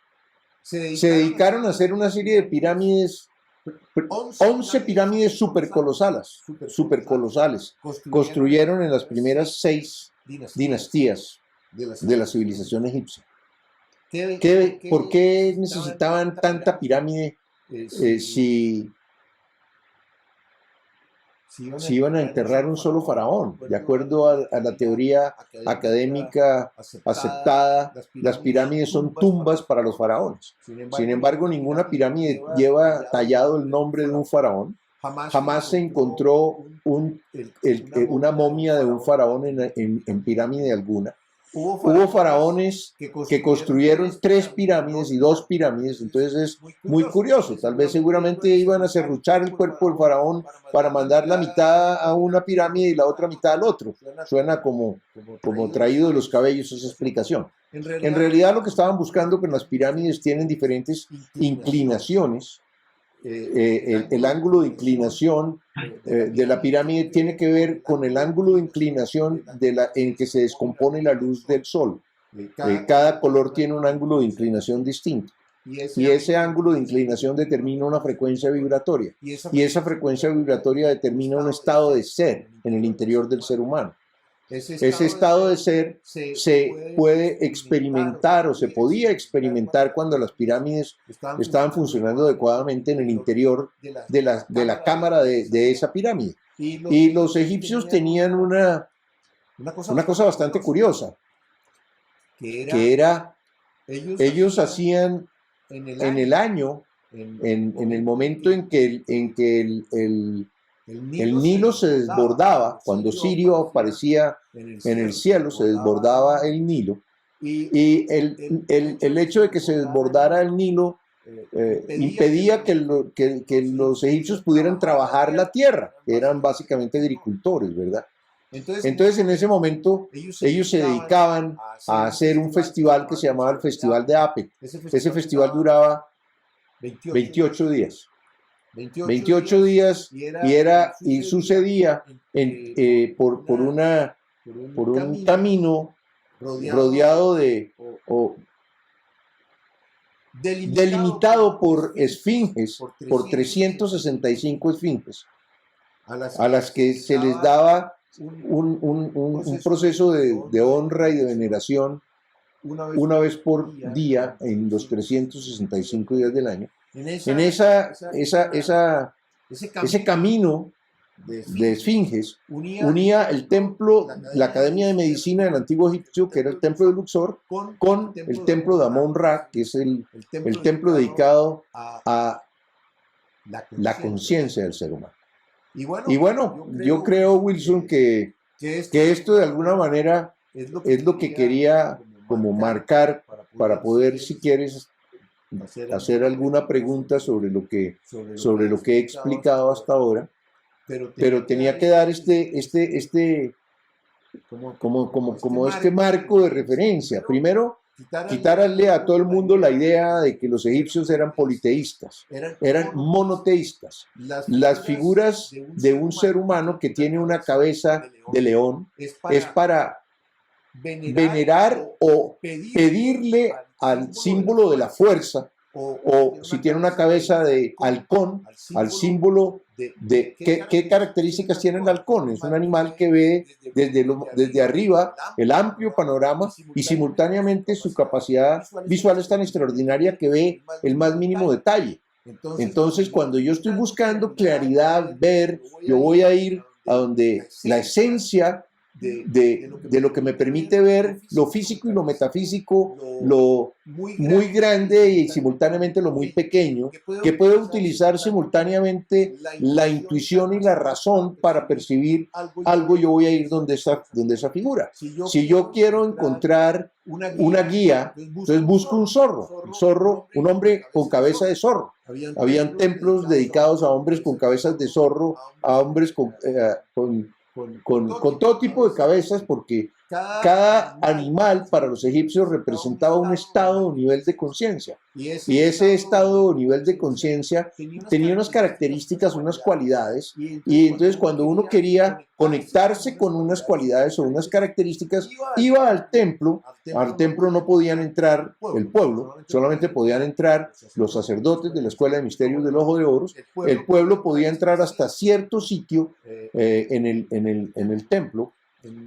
se dedicaron a hacer una serie de pirámides, 11 pirámides supercolosales. Construyeron en las primeras 6 dinastías de la civilización egipcia. ¿Por qué necesitaban tanta pirámide si iban a enterrar un solo faraón? De acuerdo a la teoría académica aceptada, las pirámides son tumbas para los faraones. Sin embargo, ninguna pirámide lleva tallado el nombre de un faraón. Jamás se encontró una momia de un faraón en pirámide alguna. Hubo faraones que construyeron 3 pirámides y 2 pirámides, entonces es muy curioso. Tal vez seguramente iban a serruchar el cuerpo del faraón para mandar la mitad a una pirámide y la otra mitad al otro. Suena como traído de los cabellos esa explicación. En realidad lo que estaban buscando con las pirámides tienen diferentes inclinaciones. El ángulo de inclinación de la pirámide tiene que ver con el ángulo de inclinación en que se descompone la luz del sol. Cada color tiene un ángulo de inclinación distinto. Y ese ángulo de inclinación determina una frecuencia vibratoria. Y esa frecuencia vibratoria determina un estado de ser en el interior del ser humano. Ese estado de ser se puede experimentar o se podía experimentar cuando las pirámides estaban funcionando adecuadamente en el interior de la cámara de esa pirámide. Y los egipcios tenían una cosa bastante curiosa, que era, ellos hacían en el año, en el momento en que el Nilo se desbordaba, cuando Sirio aparecía en el cielo, se desbordaba el Nilo, y el hecho de que se desbordara el Nilo impedía que los egipcios pudieran trabajar la tierra, que eran básicamente agricultores, ¿verdad? Entonces en ese momento ellos se dedicaban a hacer un festival que se llamaba el Festival de Apet. Ese festival duraba 28 días. 28 días y sucedía por un camino rodeado delimitado por esfinges, por 365 esfinges, a las que se les daba un proceso de honra y de veneración una vez por día en los 365 días del año. Ese camino de esfinges unía el templo, la Academia de Medicina del Antiguo Egipcio, que era el templo de Luxor, con el templo de Amón-Ra, que es el templo dedicado a la conciencia del ser humano. Y bueno, yo creo, Wilson, que esto de alguna manera es lo que quería como marcar para poder, si quieres, hacer alguna pregunta sobre lo que he explicado hasta ahora, pero tenía que dar este marco de referencia. Primero, quitarle a todo el mundo la idea de que los egipcios eran politeístas, eran monoteístas. Las figuras de un ser humano que tiene una cabeza de león es para venerar o pedirle al símbolo de la fuerza, o si tiene una cabeza de halcón, al símbolo de qué características tiene el halcón. Es un animal que ve desde arriba el amplio panorama y simultáneamente su capacidad visual es tan extraordinaria que ve el más mínimo detalle. Entonces, cuando yo estoy buscando claridad, ver, yo voy a ir a donde la esencia de lo que me permite ver lo físico y lo metafísico, lo muy grande y simultáneamente lo muy pequeño, que puede utilizar simultáneamente la intuición y la razón para percibir algo. Yo voy a ir donde esa figura. Si yo quiero encontrar una guía, entonces busco un zorro, un hombre con cabeza de zorro. Habían templos dedicados a hombres con cabezas de zorro, a hombres con todo tipo de cabezas, porque cada animal para los egipcios representaba un estado o nivel de conciencia. Y ese estado o nivel de conciencia tenía unas características, unas cualidades. Y entonces cuando uno quería conectarse con unas cualidades o unas características, iba al templo. Al templo no podían entrar el pueblo, solamente podían entrar los sacerdotes de la Escuela de Misterios del Ojo de Horus. El pueblo podía entrar hasta cierto sitio en el templo.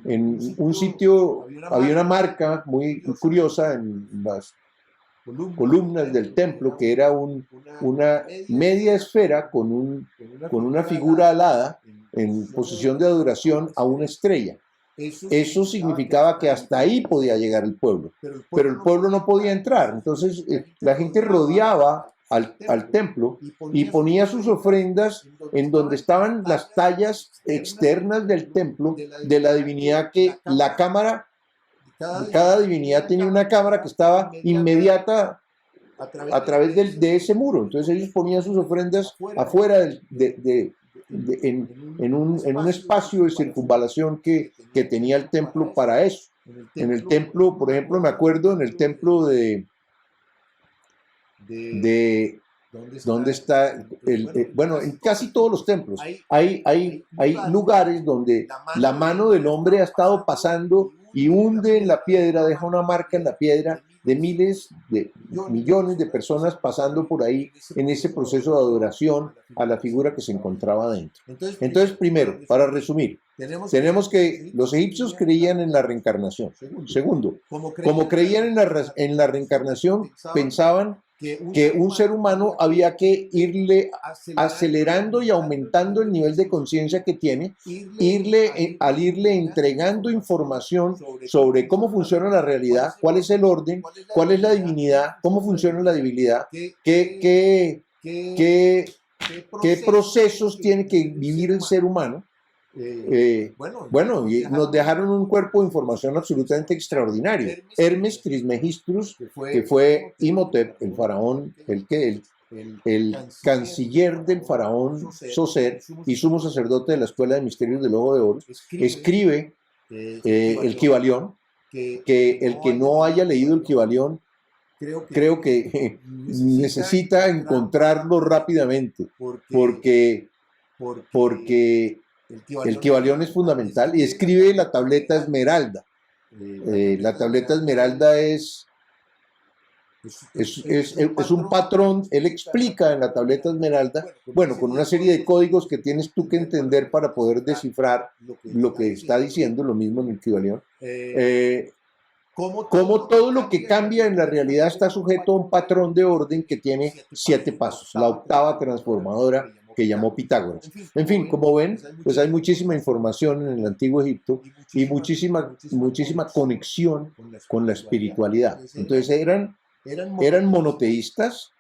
En un sitio había una marca muy curiosa en las columnas del templo, que era una media esfera con una figura alada en posición de adoración a una estrella. Eso significaba que hasta ahí podía llegar el pueblo, pero el pueblo no podía entrar. Entonces la gente rodeaba al templo y ponía sus ofrendas en donde estaban las tallas externas del templo de la divinidad, que la cámara, cada divinidad tenía una cámara que estaba inmediata a través de ese muro. Entonces ellos ponían sus ofrendas afuera en un espacio de circunvalación que tenía el templo para eso. En el templo, por ejemplo, me acuerdo en el templo de ¿dónde está? Bueno, en casi todos los templos hay lugares donde la mano del hombre ha estado pasando y hunde en la piedra, deja una marca en la piedra de miles, de millones de personas pasando por ahí en ese proceso de adoración a la figura que se encontraba dentro. Entonces, primero, para resumir, tenemos que los egipcios creían en la reencarnación. Segundo, como creían en la reencarnación, pensaban que un ser humano había que irle acelerando y aumentando el nivel de conciencia que tiene, al irle entregando información sobre cómo funciona la realidad, cuál es el orden, cuál es la divinidad, cómo funciona la divinidad, qué procesos tiene que vivir el ser humano. Bueno, y nos dejaron un cuerpo de información absolutamente extraordinario. Hermes Trismegistus, que fue Imhotep, el faraón, el canciller del faraón Soser y sumo sacerdote de la Escuela de Misterios del Ojo de Horus, escribe el Kybalión, que el que no haya leído el Kybalión, creo que necesita encontrarlo rápidamente, porque el Kybalión es fundamental, y escribe la tableta Esmeralda. La tableta Esmeralda es un patrón. Él explica en la tableta Esmeralda, bueno, con una serie de códigos que tienes tú que entender para poder descifrar lo que está diciendo, lo mismo en el Kybalión. Como todo lo que cambia en la realidad está sujeto a un patrón de orden que tiene 7 pasos, la octava transformadora que llamó Pitágoras. En fin, como ven, pues hay muchísima información en el Antiguo Egipto y muchísima conexión con la espiritualidad. Entonces eran monoteístas,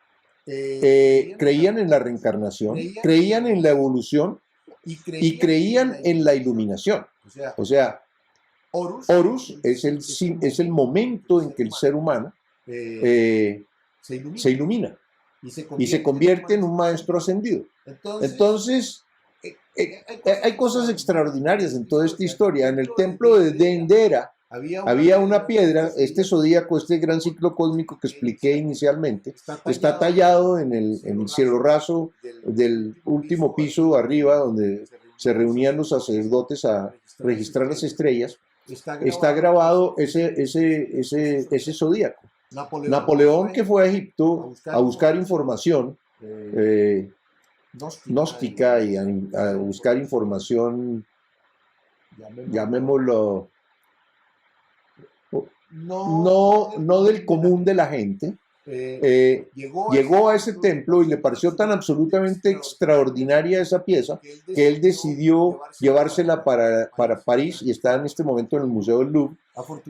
creían en la reencarnación, creían en la evolución y creían en la iluminación. O sea, Horus es el momento en que el ser humano se ilumina y se convierte en un maestro ascendido. Entonces, hay cosas extraordinarias en toda esta historia. En el templo de Dendera, Había una piedra, este zodíaco, este gran ciclo cósmico que expliqué inicialmente, está tallado en el cielo raso del último piso arriba, donde se reunían los sacerdotes a registrar las estrellas. Está grabado ese zodíaco. Napoleón, que fue a Egipto a buscar información gnóstica y a buscar información, llamémoslo, no del común de la gente, llegó a ese templo y le pareció tan absolutamente extraordinaria esa pieza que él decidió llevársela para París y está en este momento en el Museo del Louvre.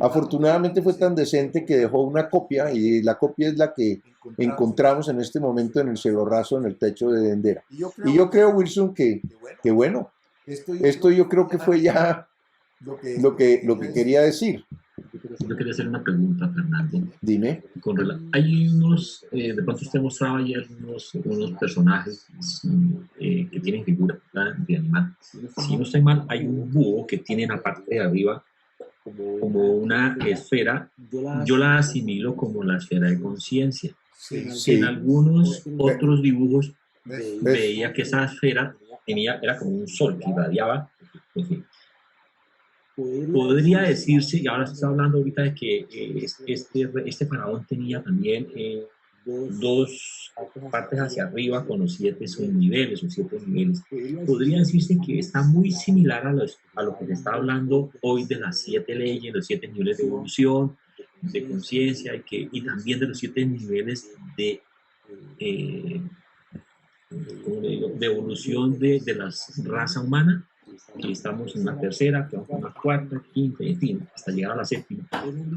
Afortunadamente fue tan decente que dejó una copia y la copia es la que encontramos en este momento en el cielo raso, en el techo de Dendera. Y yo creo, Wilson, que bueno, esto yo creo que fue ya lo que quería decir. Yo quería hacer una pregunta, Fernando. Dime. Hay unos, de pronto usted mostraba ayer unos personajes que tienen figura de animal. Si no estoy mal, hay un búho que tiene en la parte de arriba como una esfera. Yo la asimilo como la esfera de conciencia. Sí. En algunos otros dibujos veía que esa esfera era como un sol que irradiaba. En fin. Podría decirse, y ahora se está hablando ahorita de que este faraón tenía también dos partes hacia arriba con los 7 subniveles o 7 niveles. Podría decirse que está muy similar a lo que se está hablando hoy de las 7 leyes, los 7 niveles de evolución, de conciencia y también de los 7 niveles de evolución de la raza humana. Que estamos en la tercera, que vamos a una cuarta, quinta, en fin, hasta llegar a la séptima.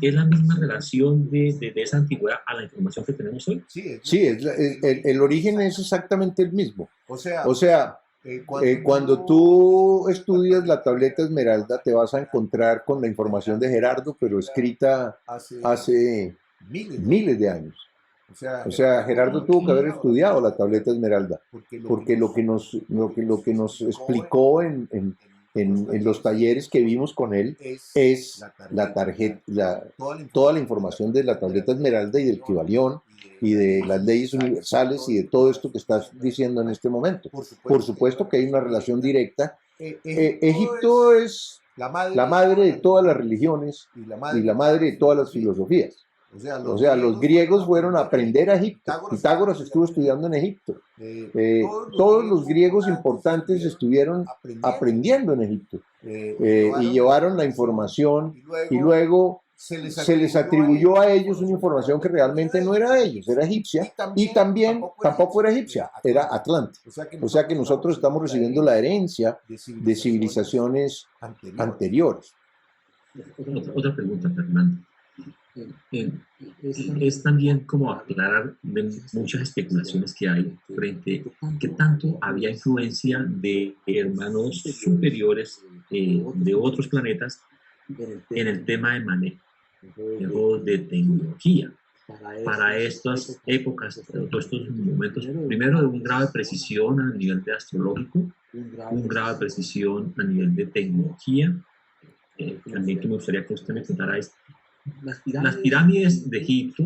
¿Es la misma relación de esa antigüedad a la información que tenemos hoy? Sí, el origen es exactamente el mismo. O sea, cuando tú estudias la tableta Esmeralda, te vas a encontrar con la información de Gerardo, pero escrita hace miles de años. O sea, Gerardo tuvo que haber estudiado la tableta Esmeralda, porque lo que nos explicó en los talleres que vimos con él es toda la información de la tableta Esmeralda y del Kybalión y de las leyes universales y de todo esto que estás diciendo en este momento. Por supuesto que hay una relación directa. Egipto es la madre de todas las religiones y la madre de todas las filosofías. O sea, los griegos fueron a aprender a Egipto. Pitágoras estuvo estudiando en Egipto. Todos los griegos importantes estuvieron aprendiendo en Egipto. Y llevaron la información y luego se les atribuyó a ellos una información que realmente no era de ellos, era egipcia. Y también tampoco era egipcia, era atlante. O sea que nosotros estamos recibiendo la herencia de civilizaciones anteriores. Otra pregunta, Fernando. Es también como aclarar de muchas especulaciones que hay frente a qué tanto había influencia de hermanos superiores de otros planetas en el tema de manejo de tecnología para estas épocas, todos estos momentos, primero de un grado de precisión a nivel de astrológico, un grado de precisión a nivel de tecnología. También que me gustaría que usted me contara es las pirámides de Egipto,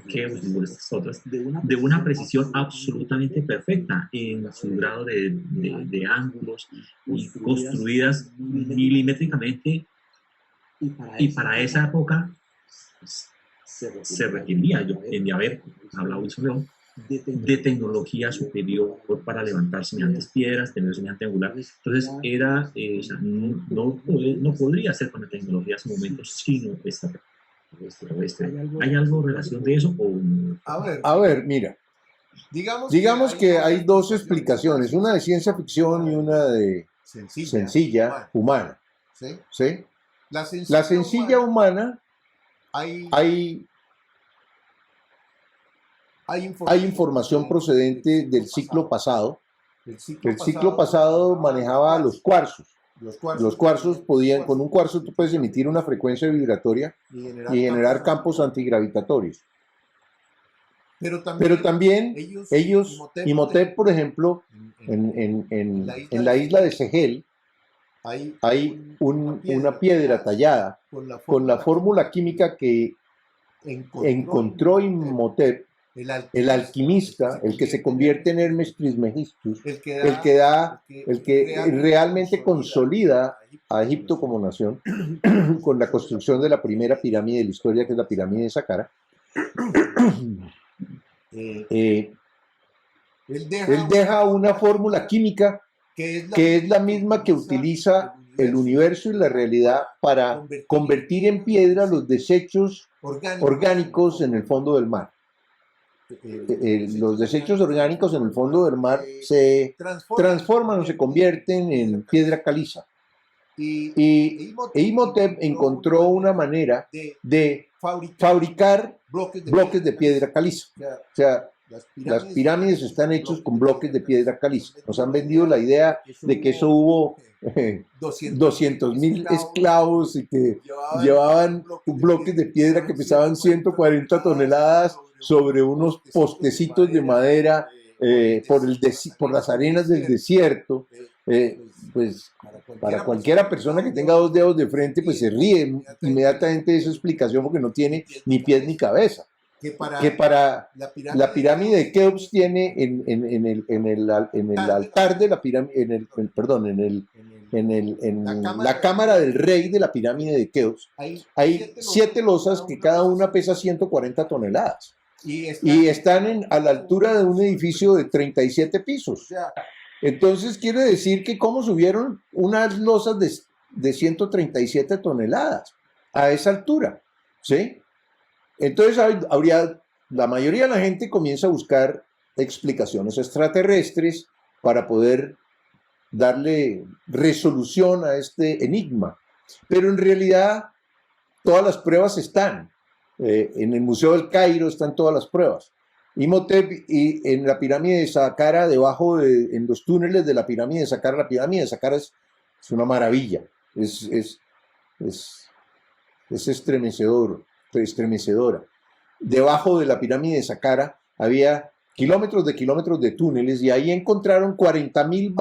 que estas otras, de una precisión absolutamente perfecta en su grado de ángulos y construidas milimétricamente, y para esa época se requería, yo de haber hablado Wilson León, de tecnología superior para levantar semejantes piedras, tener semejante angular. Entonces era, o sea, no podría ser con la tecnología en ese momento, sino extraterrestre. ¿Hay algo en relación de eso? A ver, mira, digamos que hay dos explicaciones, una de ciencia ficción y una de sencilla, humana. ¿Sí? La sencilla humana, hay información procedente del ciclo pasado. El ciclo pasado manejaba los cuarzos. Los cuarzos podían, con un cuarzo tú puedes emitir una frecuencia vibratoria y generar campos antigravitatorios. Pero también ellos, Imhotep, por ejemplo, en la isla de Segel, hay una piedra tallada con la fórmula química que encontró Imhotep, el alquimista, el que se convierte en Hermes Trismegistus, el que realmente consolida a Egipto como nación con la construcción de la primera pirámide de la historia, que es la pirámide de Saqqara. Él deja una fórmula química que es la misma que utiliza el universo y la realidad para convertir en piedra los desechos orgánicos en el fondo del mar. Los desechos orgánicos en el fondo del mar se transforman o se convierten en piedra caliza. Y Imhotep encontró una manera de fabricar bloques de piedra caliza. O sea, las pirámides están hechas con bloques de piedra caliza. Nos han vendido la idea de que eso hubo 200.000 esclavos y que llevaban bloques de piedra que pesaban 140 toneladas sobre unos postecitos de madera por las arenas del desierto. Pues para cualquiera persona que tenga dos dedos de frente, pues se ríe inmediatamente de esa explicación porque no tiene ni pies ni cabeza. Que para la pirámide de Keops tiene en el altar de la pirámide, en la cámara del rey de la pirámide de Keops, hay 7 losas que cada una pesa 140 toneladas. Y están a la altura de un edificio de 37 pisos. Entonces quiere decir que cómo subieron unas losas de 137 toneladas a esa altura, ¿sí? Entonces la mayoría de la gente comienza a buscar explicaciones extraterrestres para poder darle resolución a este enigma. Pero en realidad todas las pruebas están. En el Museo del Cairo están todas las pruebas. Imhotep y en la pirámide de Saqqara, en los túneles de la pirámide de Saqqara es una maravilla, es estremecedora. Debajo de la pirámide de Saqqara había kilómetros de túneles y ahí encontraron 40.000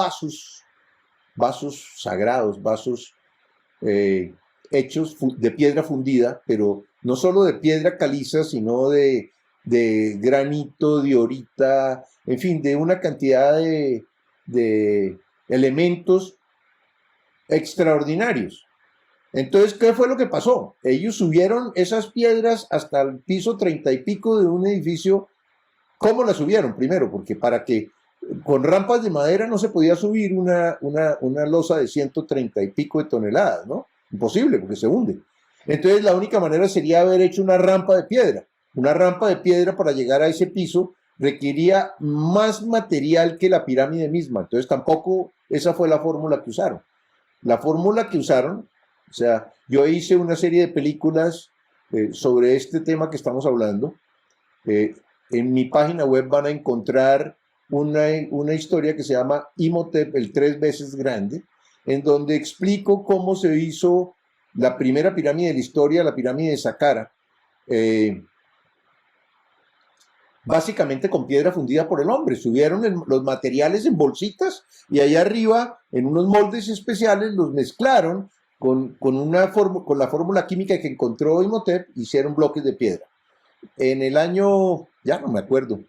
vasos sagrados, vasos hechos de piedra fundida, pero no solo de piedra caliza, sino de granito, diorita, en fin, de una cantidad de elementos extraordinarios. Entonces, ¿qué fue lo que pasó? Ellos subieron esas piedras hasta el piso 30 y pico de un edificio. ¿Cómo las subieron? Primero, porque con rampas de madera no se podía subir una losa de 130 y pico de toneladas, ¿no? Imposible, porque se hunde. Entonces, la única manera sería haber hecho una rampa de piedra. Una rampa de piedra para llegar a ese piso requería más material que la pirámide misma. Entonces, tampoco esa fue la fórmula que usaron. La fórmula que usaron, o sea, yo hice una serie de películas sobre este tema que estamos hablando. En mi página web van a encontrar una historia que se llama Imhotep, el 3 veces grande, en donde explico cómo se hizo la primera pirámide de la historia, la pirámide de Saqqara, básicamente con piedra fundida por el hombre. Subieron los materiales en bolsitas y allá arriba, en unos moldes especiales, los mezclaron con la fórmula química que encontró Imhotep, hicieron bloques de piedra. En el año, ya no me acuerdo,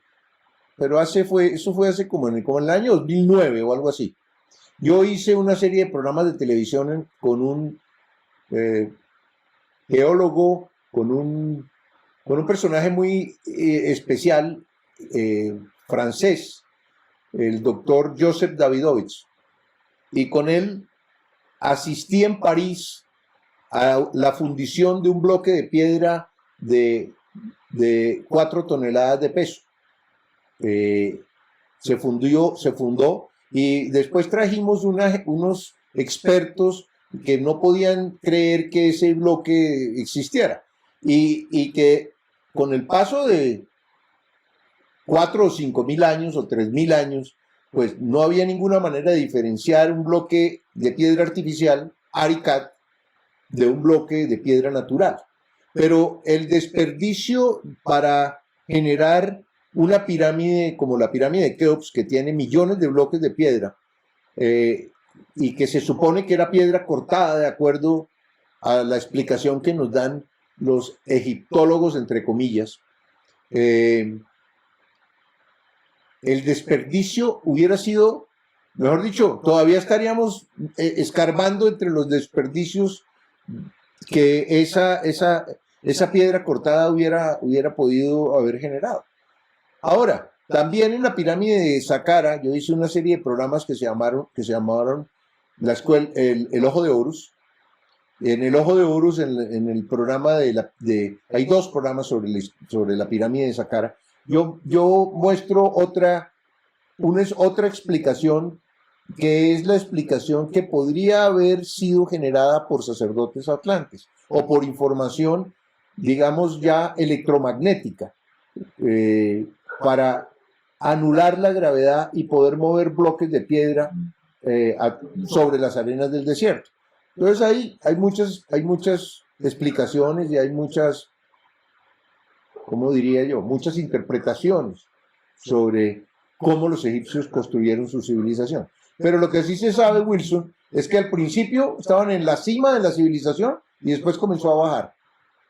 pero eso fue hace como en el año 2009 o algo así. Yo hice una serie de programas de televisión con un geólogo, con un personaje muy especial, francés, el doctor Joseph Davidovich. Y con él asistí en París a la fundición de un bloque de piedra de 4 toneladas de peso. Se fundó y después trajimos unos expertos que no podían creer que ese bloque existiera y que con el paso de 4 o 5.000 años o 3.000 años, pues no había ninguna manera de diferenciar un bloque de piedra artificial, Aricat, de un bloque de piedra natural. Pero el desperdicio para generar una pirámide como la pirámide de Keops, que tiene millones de bloques de piedra, y que se supone que era piedra cortada de acuerdo a la explicación que nos dan los egiptólogos, entre comillas. El desperdicio hubiera sido, mejor dicho, todavía estaríamos escarbando entre los desperdicios que esa piedra cortada hubiera podido haber generado. Ahora, también en la pirámide de Saqqara, yo hice una serie de programas que se llamaron la escuela, el Ojo de Horus. En el Ojo de Horus, en el programa hay dos programas sobre la pirámide de Saqqara. Yo muestro otra explicación, que es la explicación que podría haber sido generada por sacerdotes atlantes o por información, digamos, ya electromagnética, para anular la gravedad y poder mover bloques de piedra sobre las arenas del desierto. Entonces ahí hay muchas explicaciones y hay muchas, ¿cómo diría yo? Muchas interpretaciones sobre cómo los egipcios construyeron su civilización. Pero lo que sí se sabe, Wilson, es que al principio estaban en la cima de la civilización y después comenzó a bajar.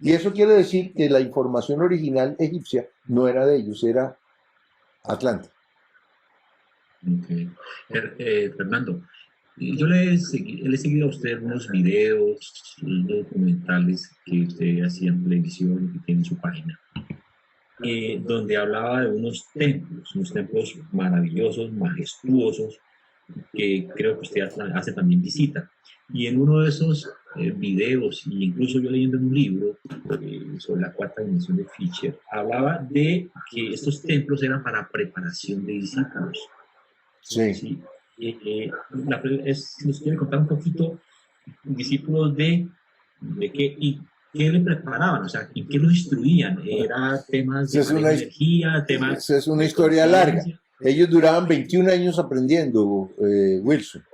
Y eso quiere decir que la información original egipcia no era de ellos, era Atlanta. Okay. Fernando, yo le he seguido a usted unos videos, unos documentales que usted hacía en televisión y que tiene en su página, donde hablaba de unos templos maravillosos, majestuosos, que creo que usted hace también visita. Y en uno de esos videos, e incluso yo leyendo en un libro sobre la cuarta dimensión de Fisher, hablaba de que estos templos eran para preparación de discípulos. Sí. ¿Sí? Nos quiere contar un poquito, discípulos de qué y qué le preparaban, o sea, en qué los instruían. Era temas de energía, temas. Esa es una historia larga. Ellos duraban 21 años aprendiendo, Wilson.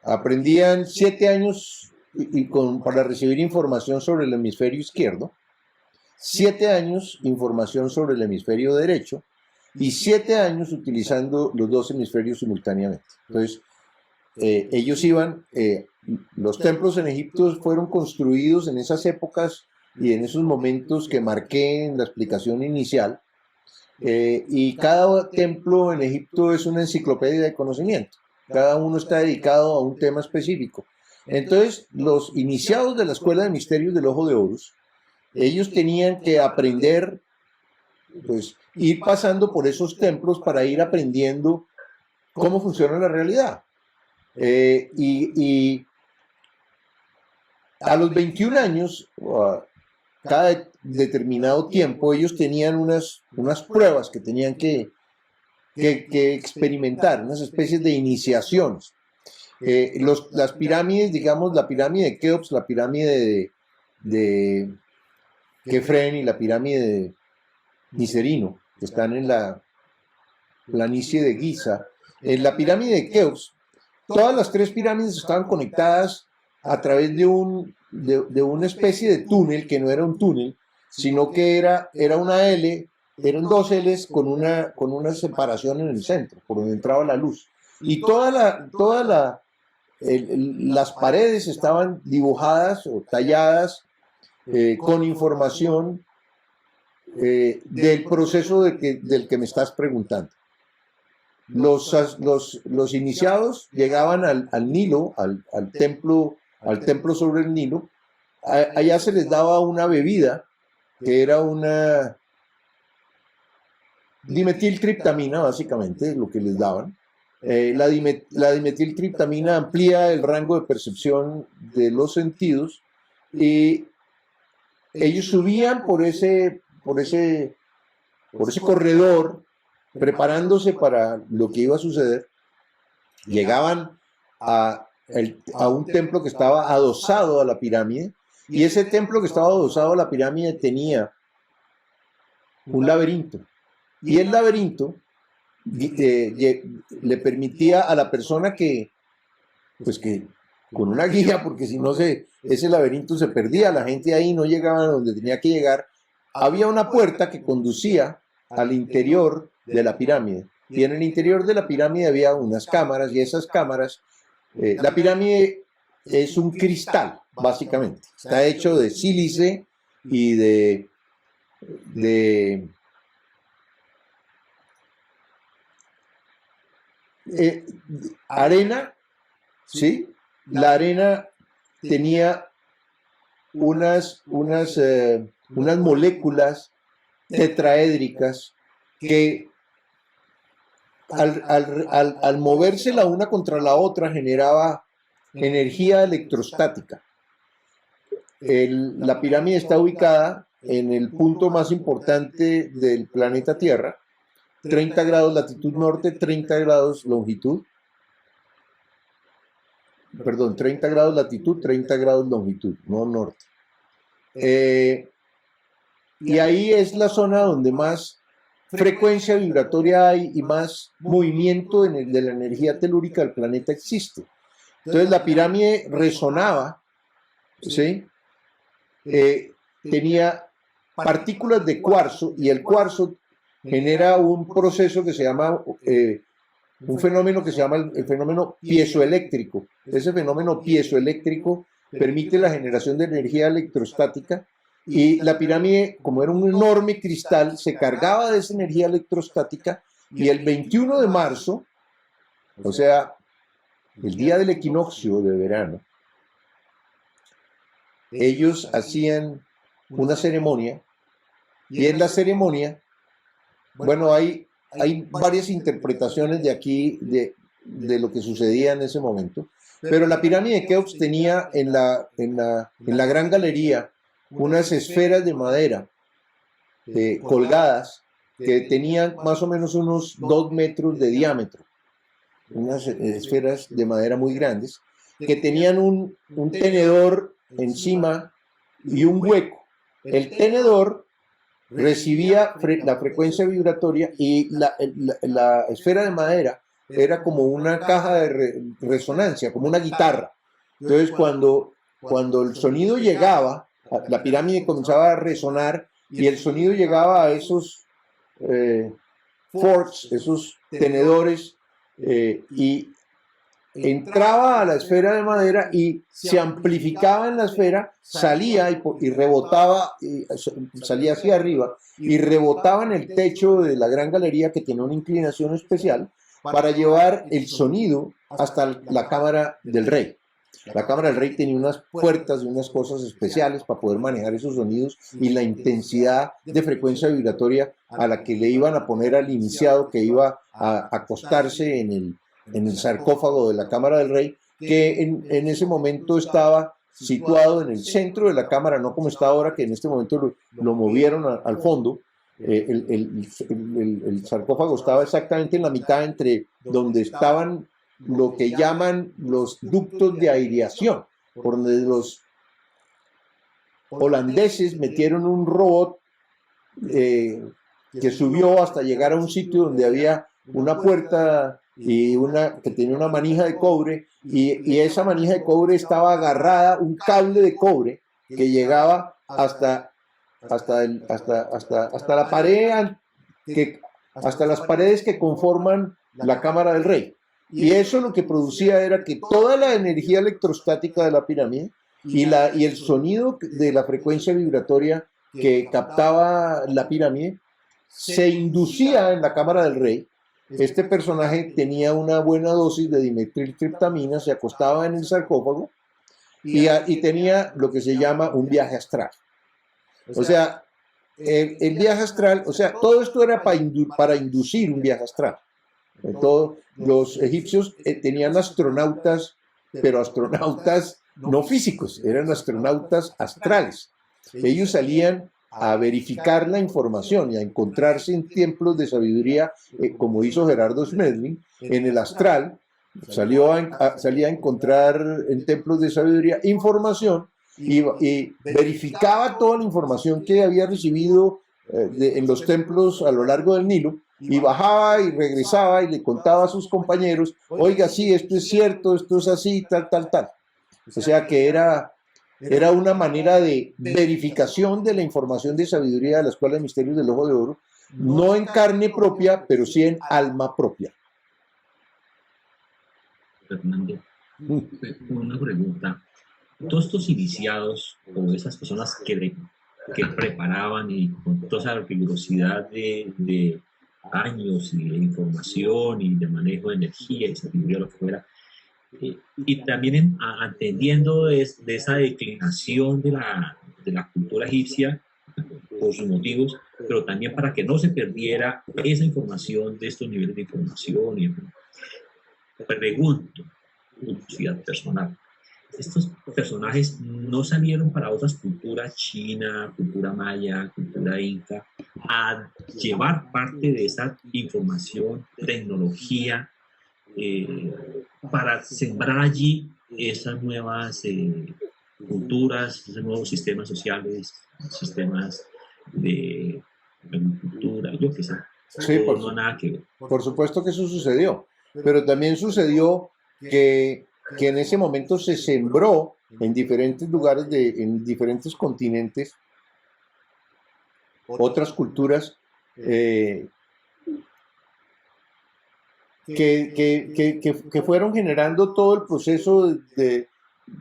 Aprendían 7 años para recibir información sobre el hemisferio izquierdo, 7 años información sobre el hemisferio derecho y 7 años utilizando los dos hemisferios simultáneamente. Entonces, ellos los templos en Egipto fueron construidos en esas épocas y en esos momentos que marqué en la explicación inicial. Y cada templo en Egipto es una enciclopedia de conocimiento. Cada uno está dedicado a un tema específico. Entonces, los iniciados de la Escuela de Misterios del Ojo de Horus, ellos tenían que aprender, pues, ir pasando por esos templos para ir aprendiendo cómo funciona la realidad. Y a los 21 años, cada determinado tiempo, ellos tenían unas pruebas que tenían que experimentar, unas especies de iniciaciones. Las pirámides, digamos, la pirámide de Keops, la pirámide de Kefren y la pirámide de Miserino, que están en la planicie de Giza. En la pirámide de Keops, todas las 3 pirámides estaban conectadas a través de una especie de túnel, que no era un túnel, sino que era una L, eran 2 Ls con una separación en el centro, por donde entraba la luz. Y las paredes estaban dibujadas o talladas con información del proceso del que me estás preguntando. Los iniciados llegaban al Nilo, al templo sobre el Nilo. Allá se les daba una bebida que era una dimetiltriptamina, básicamente, lo que les daban. La dimetiltriptamina amplía el rango de percepción de los sentidos y ellos subían por ese corredor preparándose para lo que iba a suceder. Llegaban a un templo que estaba adosado a la pirámide, y ese templo que estaba adosado a la pirámide tenía un laberinto, y el laberinto le permitía a la persona que con una guía, porque si no ese laberinto se perdía, la gente ahí no llegaba a donde tenía que llegar. Había una puerta que conducía al interior de la pirámide, y en el interior de la pirámide había unas cámaras, y esas cámaras La pirámide es un cristal, básicamente. Está hecho de sílice y de arena, ¿sí? La arena tenía unas moléculas tetraédricas que al moverse la una contra la otra generaba energía electrostática. La pirámide está ubicada en el punto más importante del planeta Tierra, 30 grados latitud norte, 30 grados longitud. Perdón, 30 grados latitud, 30 grados longitud, no norte. Y ahí es la zona donde más frecuencia vibratoria hay y más movimiento de la energía telúrica del planeta existe. Entonces la pirámide resonaba, ¿sí? Tenía partículas de cuarzo y el cuarzo genera un proceso que se llama, un fenómeno que se llama el fenómeno piezoeléctrico. Ese fenómeno piezoeléctrico permite la generación de energía electrostática y la pirámide, como era un enorme cristal, se cargaba de esa energía electrostática y el 21 de marzo, o sea, el día del equinoccio de verano, ellos hacían una ceremonia y en la ceremonia, bueno, hay varias interpretaciones de aquí, de lo que sucedía en ese momento, pero la pirámide de Keops tenía en la gran galería unas esferas de madera colgadas que tenían más o menos unos 2 metros de diámetro, unas esferas de madera muy grandes, que tenían un tenedor encima y un hueco. El tenedor recibía la frecuencia vibratoria y la esfera de madera era como una caja de resonancia, como una guitarra. Entonces cuando el sonido llegaba, la pirámide comenzaba a resonar y el sonido llegaba a esos forks, esos tenedores, y entraba a la esfera de madera y se amplificaba en la esfera, salía y rebotaba, salía hacia arriba y rebotaba en el techo de la gran galería que tiene una inclinación especial para llevar el sonido hasta la cámara del rey. La cámara del rey tenía unas puertas y unas cosas especiales para poder manejar esos sonidos y la intensidad de frecuencia vibratoria a la que le iban a poner al iniciado que iba a acostarse en el sarcófago de la cámara del rey, que en ese momento estaba situado en el centro de la cámara, no como está ahora, que en este momento lo movieron al fondo. El sarcófago estaba exactamente en la mitad entre donde estaban lo que llaman los ductos de aireación, por donde los holandeses metieron un robot que subió hasta llegar a un sitio donde había una puerta y que tenía una manija de cobre y esa manija de cobre estaba agarrada un cable de cobre que llegaba hasta la pared, hasta las paredes que conforman la cámara del rey. Y eso lo que producía era que toda la energía electrostática de la pirámide y el sonido de la frecuencia vibratoria que captaba la pirámide se inducía en la cámara del rey. Este personaje tenía una buena dosis de dimetiltriptamina, se acostaba en el sarcófago y tenía lo que se llama un viaje astral. O sea, el viaje astral, o sea, todo esto era para inducir un viaje astral. Todos los egipcios tenían astronautas, pero astronautas no físicos, eran astronautas astrales. Ellos salían a verificar la información y a encontrarse en templos de sabiduría, como hizo Gerardo Smedley, en el astral, salía a encontrar en templos de sabiduría información y verificaba toda la información que había recibido en los templos a lo largo del Nilo, y bajaba y regresaba y le contaba a sus compañeros, oiga, sí, esto es cierto, esto es así, tal, tal, tal. O sea que era una manera de verificación de la información de sabiduría de la Escuela de Misterios del Ojo de Oro, no en carne propia, pero sí en alma propia. Fernando, Una pregunta. Todos estos iniciados o esas personas que preparaban y con toda esa rigurosidad de años y de información y de manejo de energía y sabiduría, lo que fuera, y también entendiendo de esa declinación de la cultura egipcia por sus motivos, pero también para que no se perdiera esa información de estos niveles de información. Y pregunto, curiosidad personal, estos personajes no salieron para otras culturas, China, cultura maya, cultura inca, a llevar parte de esa información, tecnología, eh, para sembrar allí esas nuevas culturas, esos nuevos sistemas sociales, sistemas de agricultura, yo qué sé. Sí, O no nada que ver. por supuesto que eso sucedió, pero también sucedió que en ese momento se sembró en diferentes lugares, en diferentes continentes, otras culturas que fueron generando todo el proceso de,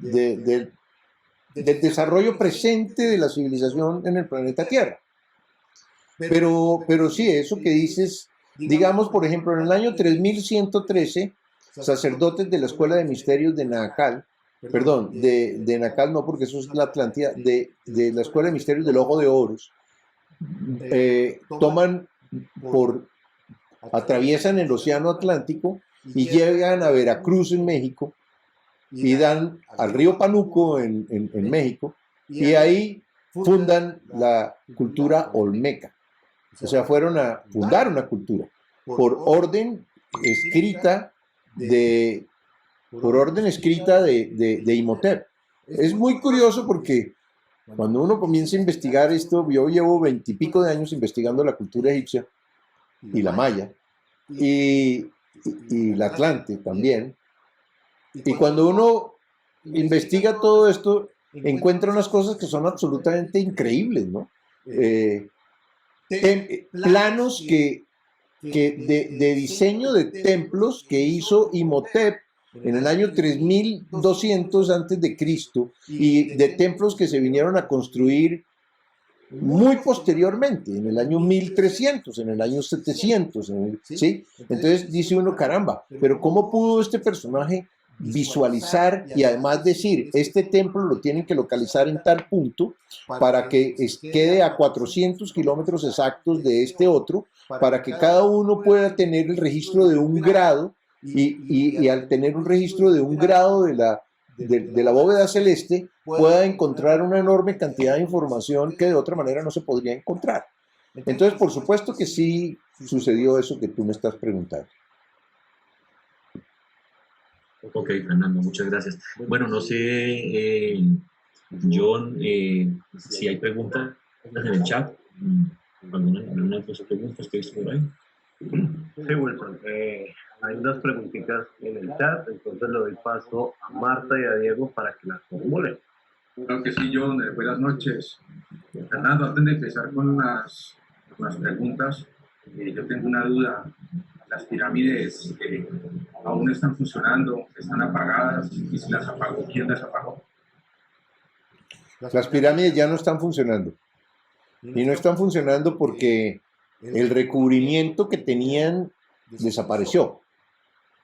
del desarrollo presente de la civilización en el planeta Tierra. Pero sí, eso que dices, digamos, por ejemplo, en el año 3113, sacerdotes de la Escuela de Misterios de Nacal, perdón, de Nacal no, porque eso es la Atlántida, de la Escuela de Misterios del Ojo de Horus, toman atraviesan el Océano Atlántico y llegan a Veracruz en México y dan al río Panuco en México y ahí fundan la cultura olmeca. O sea, fueron a fundar una cultura por orden escrita de Imhotep. Es muy curioso porque cuando uno comienza a investigar esto, yo llevo 20 y pico de años investigando la cultura egipcia y la maya y la Atlante también. Y cuando uno investiga todo esto, encuentra unas cosas que son absolutamente increíbles, ¿no? Planos de diseño de templos que hizo Imhotep en el año 3200 antes de Cristo y de templos que se vinieron a construir muy posteriormente, en el año 1300, en el año 700, ¿sí? Entonces dice uno, caramba, pero ¿cómo pudo este personaje visualizar y además decir, este templo lo tienen que localizar en tal punto para que quede a 400 kilómetros exactos de este otro, para que cada uno pueda tener el registro de un grado y al tener un registro de un grado de la bóveda celeste, pueda encontrar una enorme cantidad de información que de otra manera no se podría encontrar? Entonces, por supuesto que sí sucedió eso que tú me estás preguntando. Ok, Fernando, muchas gracias. Bueno, no sé, John, si hay preguntas en el chat, alguna de tus preguntas que he visto por ahí. Sí, Wilson. Hay unas preguntitas en el chat, entonces le doy paso a Marta y a Diego para que las formulen. Claro que sí, John. Buenas noches. Fernando, antes de empezar con las preguntas, yo tengo una duda. Las pirámides aún están funcionando, están apagadas, y si las apagó, ¿quién las apagó? Las pirámides ya no están funcionando. Y no están funcionando porque el recubrimiento que tenían desapareció.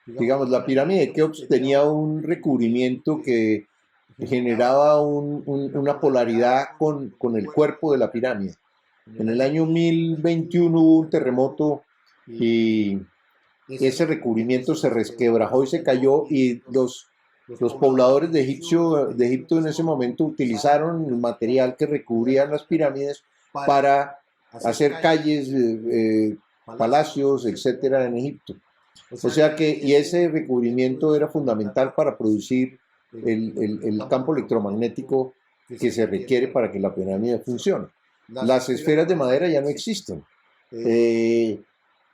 Digamos, la pirámide de Keops tenía un recubrimiento que generaba una polaridad con el cuerpo de la pirámide. En el año 1021 hubo un terremoto y ese recubrimiento se resquebrajó y se cayó, y los pobladores de Egipto en ese momento utilizaron el material que recubrían las pirámides para hacer calles, palacios, etcétera, en Egipto. O sea que, y ese recubrimiento era fundamental para producir el campo electromagnético que se requiere para que la pirámide funcione. Las esferas de madera ya no existen.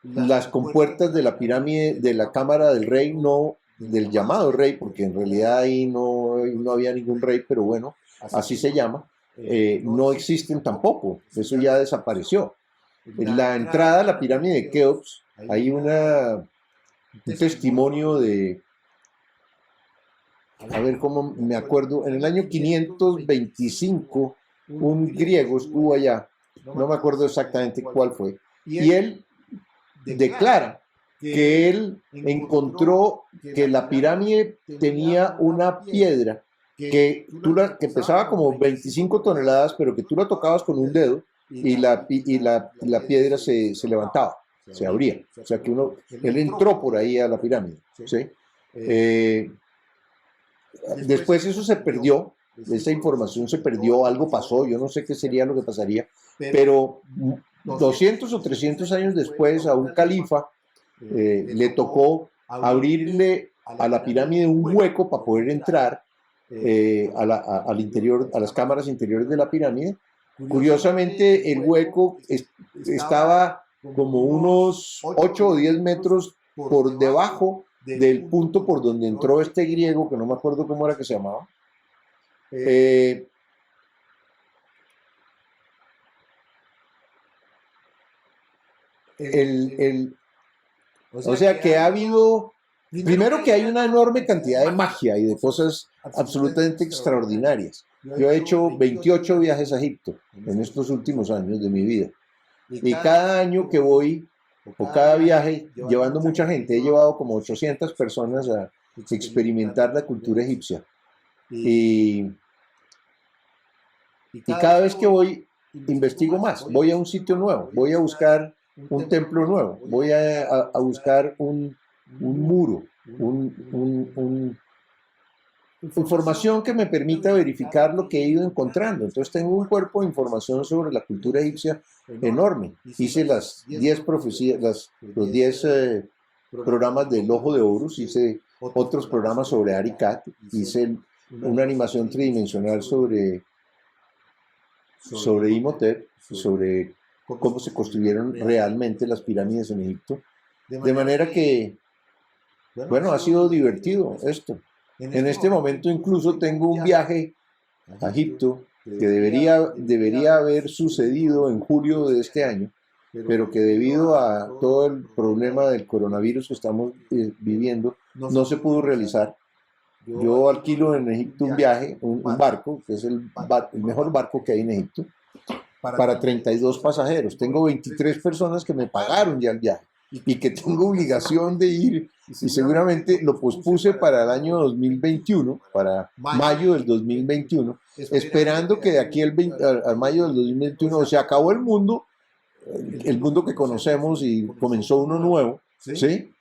Las compuertas de la pirámide, de la cámara del rey, no, del llamado rey, porque en realidad ahí no había ningún rey, pero bueno, así se llama, no existen tampoco. Eso ya desapareció. En la entrada a la pirámide de Keops hay un testimonio de a ver cómo me acuerdo, en el año 525, un griego estuvo allá, no me acuerdo exactamente cuál fue, y él declara que él encontró que la pirámide tenía una piedra que pesaba como 25 toneladas, pero que tú la tocabas con un dedo y la piedra se levantaba, se abría. O sea que él entró por ahí a la pirámide. ¿Sí? Después eso se perdió, esa información se perdió, algo pasó, yo no sé qué sería lo que pasaría, pero 200 o 300 años después a un califa le tocó abrirle a la pirámide un hueco para poder entrar al interior, a las cámaras interiores de la pirámide. Curiosamente, el hueco estaba como unos 8 o 10 metros por debajo del punto por donde entró este griego, que no me acuerdo cómo era que se llamaba. O sea que ha habido, primero que hay una enorme cantidad de magia y de cosas absolutamente extraordinarias. Yo he hecho 28 viajes a Egipto en estos últimos años de mi vida. Y cada año que voy, o cada viaje, llevando mucha gente, he llevado como 800 personas a experimentar la cultura egipcia. Y cada vez que voy, investigo más. Voy a un sitio nuevo, voy a buscar un templo nuevo, voy a buscar un muro, información que me permita verificar lo que he ido encontrando. Entonces tengo un cuerpo de información sobre la cultura egipcia enorme. Hice las 10 profecías, los 10 programas del Ojo de Horus, hice otros programas sobre Arikat, hice una animación tridimensional sobre Imhotep, sobre cómo se construyeron realmente las pirámides en Egipto. De manera que, bueno, ha sido divertido esto. En este momento incluso tengo un viaje a Egipto que debería haber sucedido en julio de este año, pero que debido a todo el problema del coronavirus que estamos viviendo, no se pudo realizar. Yo alquilo en Egipto un viaje, un barco, que es el mejor barco que hay en Egipto, para 32 pasajeros. Tengo 23 personas que me pagaron ya el viaje y que tengo obligación de ir, y seguramente lo pospuse para el año 2021, para mayo del 2021, esperando que de aquí al mayo del 2021 se acabó el mundo que conocemos y comenzó uno nuevo, ¿sí?